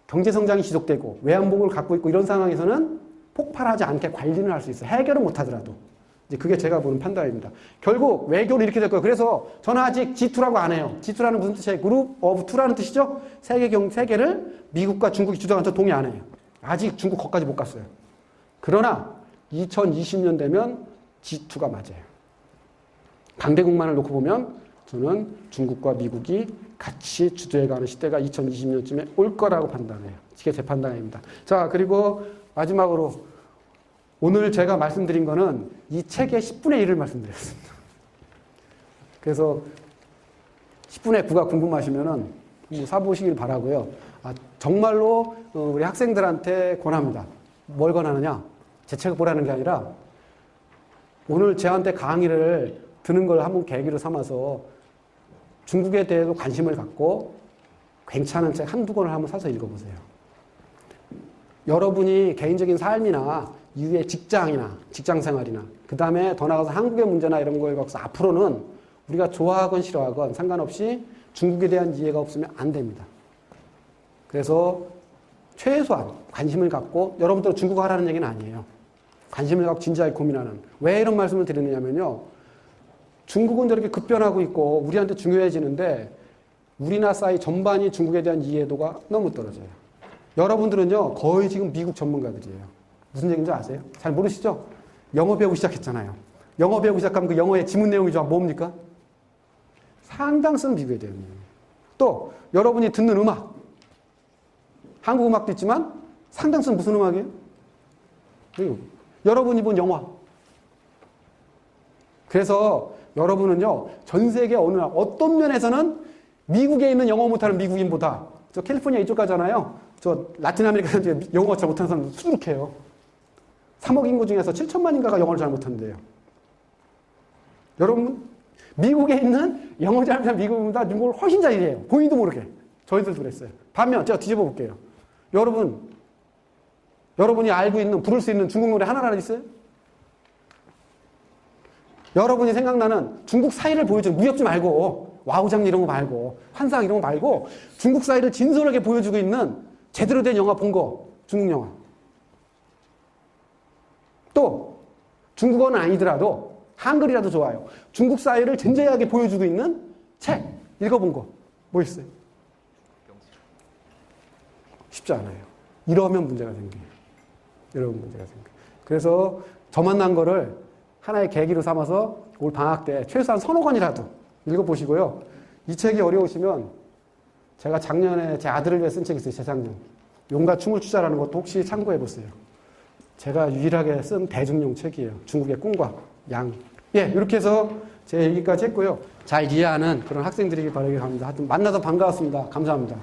A: 경제 성장이 지속되고 외환보고를 갖고 있고 이런 상황에서는 폭발하지 않게 관리는 할 수 있어요. 해결은 못 하더라도. 이제 그게 제가 보는 판단입니다. 결국 외교는 이렇게 될 거예요. 그래서 저는 아직 G2라고 안 해요. G2라는 무슨 뜻이에요? 그룹 오브 2라는 뜻이죠? 세계를 미국과 중국이 주장한 저 동의 안 해요. 아직 중국 거기까지 못 갔어요. 그러나 2020년 되면 G2가 맞아요. 강대국만을 놓고 보면 저는 중국과 미국이 같이 주도해가는 시대가 2020년쯤에 올 거라고 판단해요. 이게 제 판단입니다. 자, 그리고 마지막으로 오늘 제가 말씀드린 거는 이 책의 10분의 1을 말씀드렸습니다. 그래서 10분의 9가 궁금하시면은 사보시길 바라고요. 정말로 우리 학생들한테 권합니다. 뭘 권하느냐? 제 책을 보라는 게 아니라 오늘 저한테 강의를 듣는 걸 한번 계기로 삼아서 중국에 대해서 관심을 갖고 괜찮은 책 한두 권을 한번 사서 읽어보세요. 여러분이 개인적인 삶이나 이후에 직장이나 직장생활이나 그 다음에 더 나아가서 한국의 문제나 이런 거에 갖고서 앞으로는 우리가 좋아하건 싫어하건 상관없이 중국에 대한 이해가 없으면 안 됩니다. 그래서 최소한 관심을 갖고 여러분들 중국어 하라는 얘기는 아니에요. 관심을 갖고 진지하게 고민하는. 왜 이런 말씀을 드리느냐면요. 중국은 저렇게 급변하고 있고 우리한테 중요해지는데 우리나라 사이 전반이 중국에 대한 이해도가 너무 떨어져요. 여러분들은요. 거의 지금 미국 전문가들이에요. 무슨 얘기인지 아세요? 잘 모르시죠? 영어 배우기 시작했잖아요. 영어 배우기 시작하면 그 영어의 지문 내용이 뭡니까? 상당수는 미국에 대한 내용이에요. 또 여러분이 듣는 음악. 한국 음악도 있지만 상당수는 무슨 음악이에요? 그리고 여러분이 본 영화. 그래서 여러분은요. 전 세계 어느 날 어떤 면에서는 미국에 있는 영어 못하는 미국인보다 저 캘리포니아 이쪽 가잖아요. 저 라틴 아메리카 사람들이 영어 잘 못하는 사람들 수두룩해요. 3억 인구 중에서 7천만인가가 영어를 잘 못한대요. 여러분 미국에 있는 영어 잘하는 미국인보다 중국어를 훨씬 잘해요. 본인도 모르게. 저희들도 그랬어요. 반면 제가 뒤집어 볼게요. 여러분이 알고 있는 부를 수 있는 중국 노래 하나라도 있어요? 여러분이 생각나는 중국 사이를 보여주는 무협지 말고 와우장리 이런 거 말고 환상 이런 거 말고 중국 사이를 진솔하게 보여주고 있는 제대로 된 영화 본 거 중국 영화. 또 중국어는 아니더라도 한글이라도 좋아요. 중국 사이를 진지하게 보여주고 있는 책 읽어본 거 뭐 있어요? 쉽지 않아요. 이러면 문제가 생겨요. 그래서 저 만난 거를 하나의 계기로 삼아서 올 방학 때 최소한 서너 권이라도 읽어보시고요. 이 책이 어려우시면 제가 작년에 제 아들을 위해 쓴 책이 있어요. 재작년. 용과 춤을 추자라는 것도 혹시 참고해보세요. 제가 유일하게 쓴 대중용 책이에요. 중국의 꿈과 양. 예, 이렇게 해서 제 얘기까지 했고요. 잘 이해하는 그런 학생들이길 바라게 합니다. 하여튼 만나서 반가웠습니다. 감사합니다.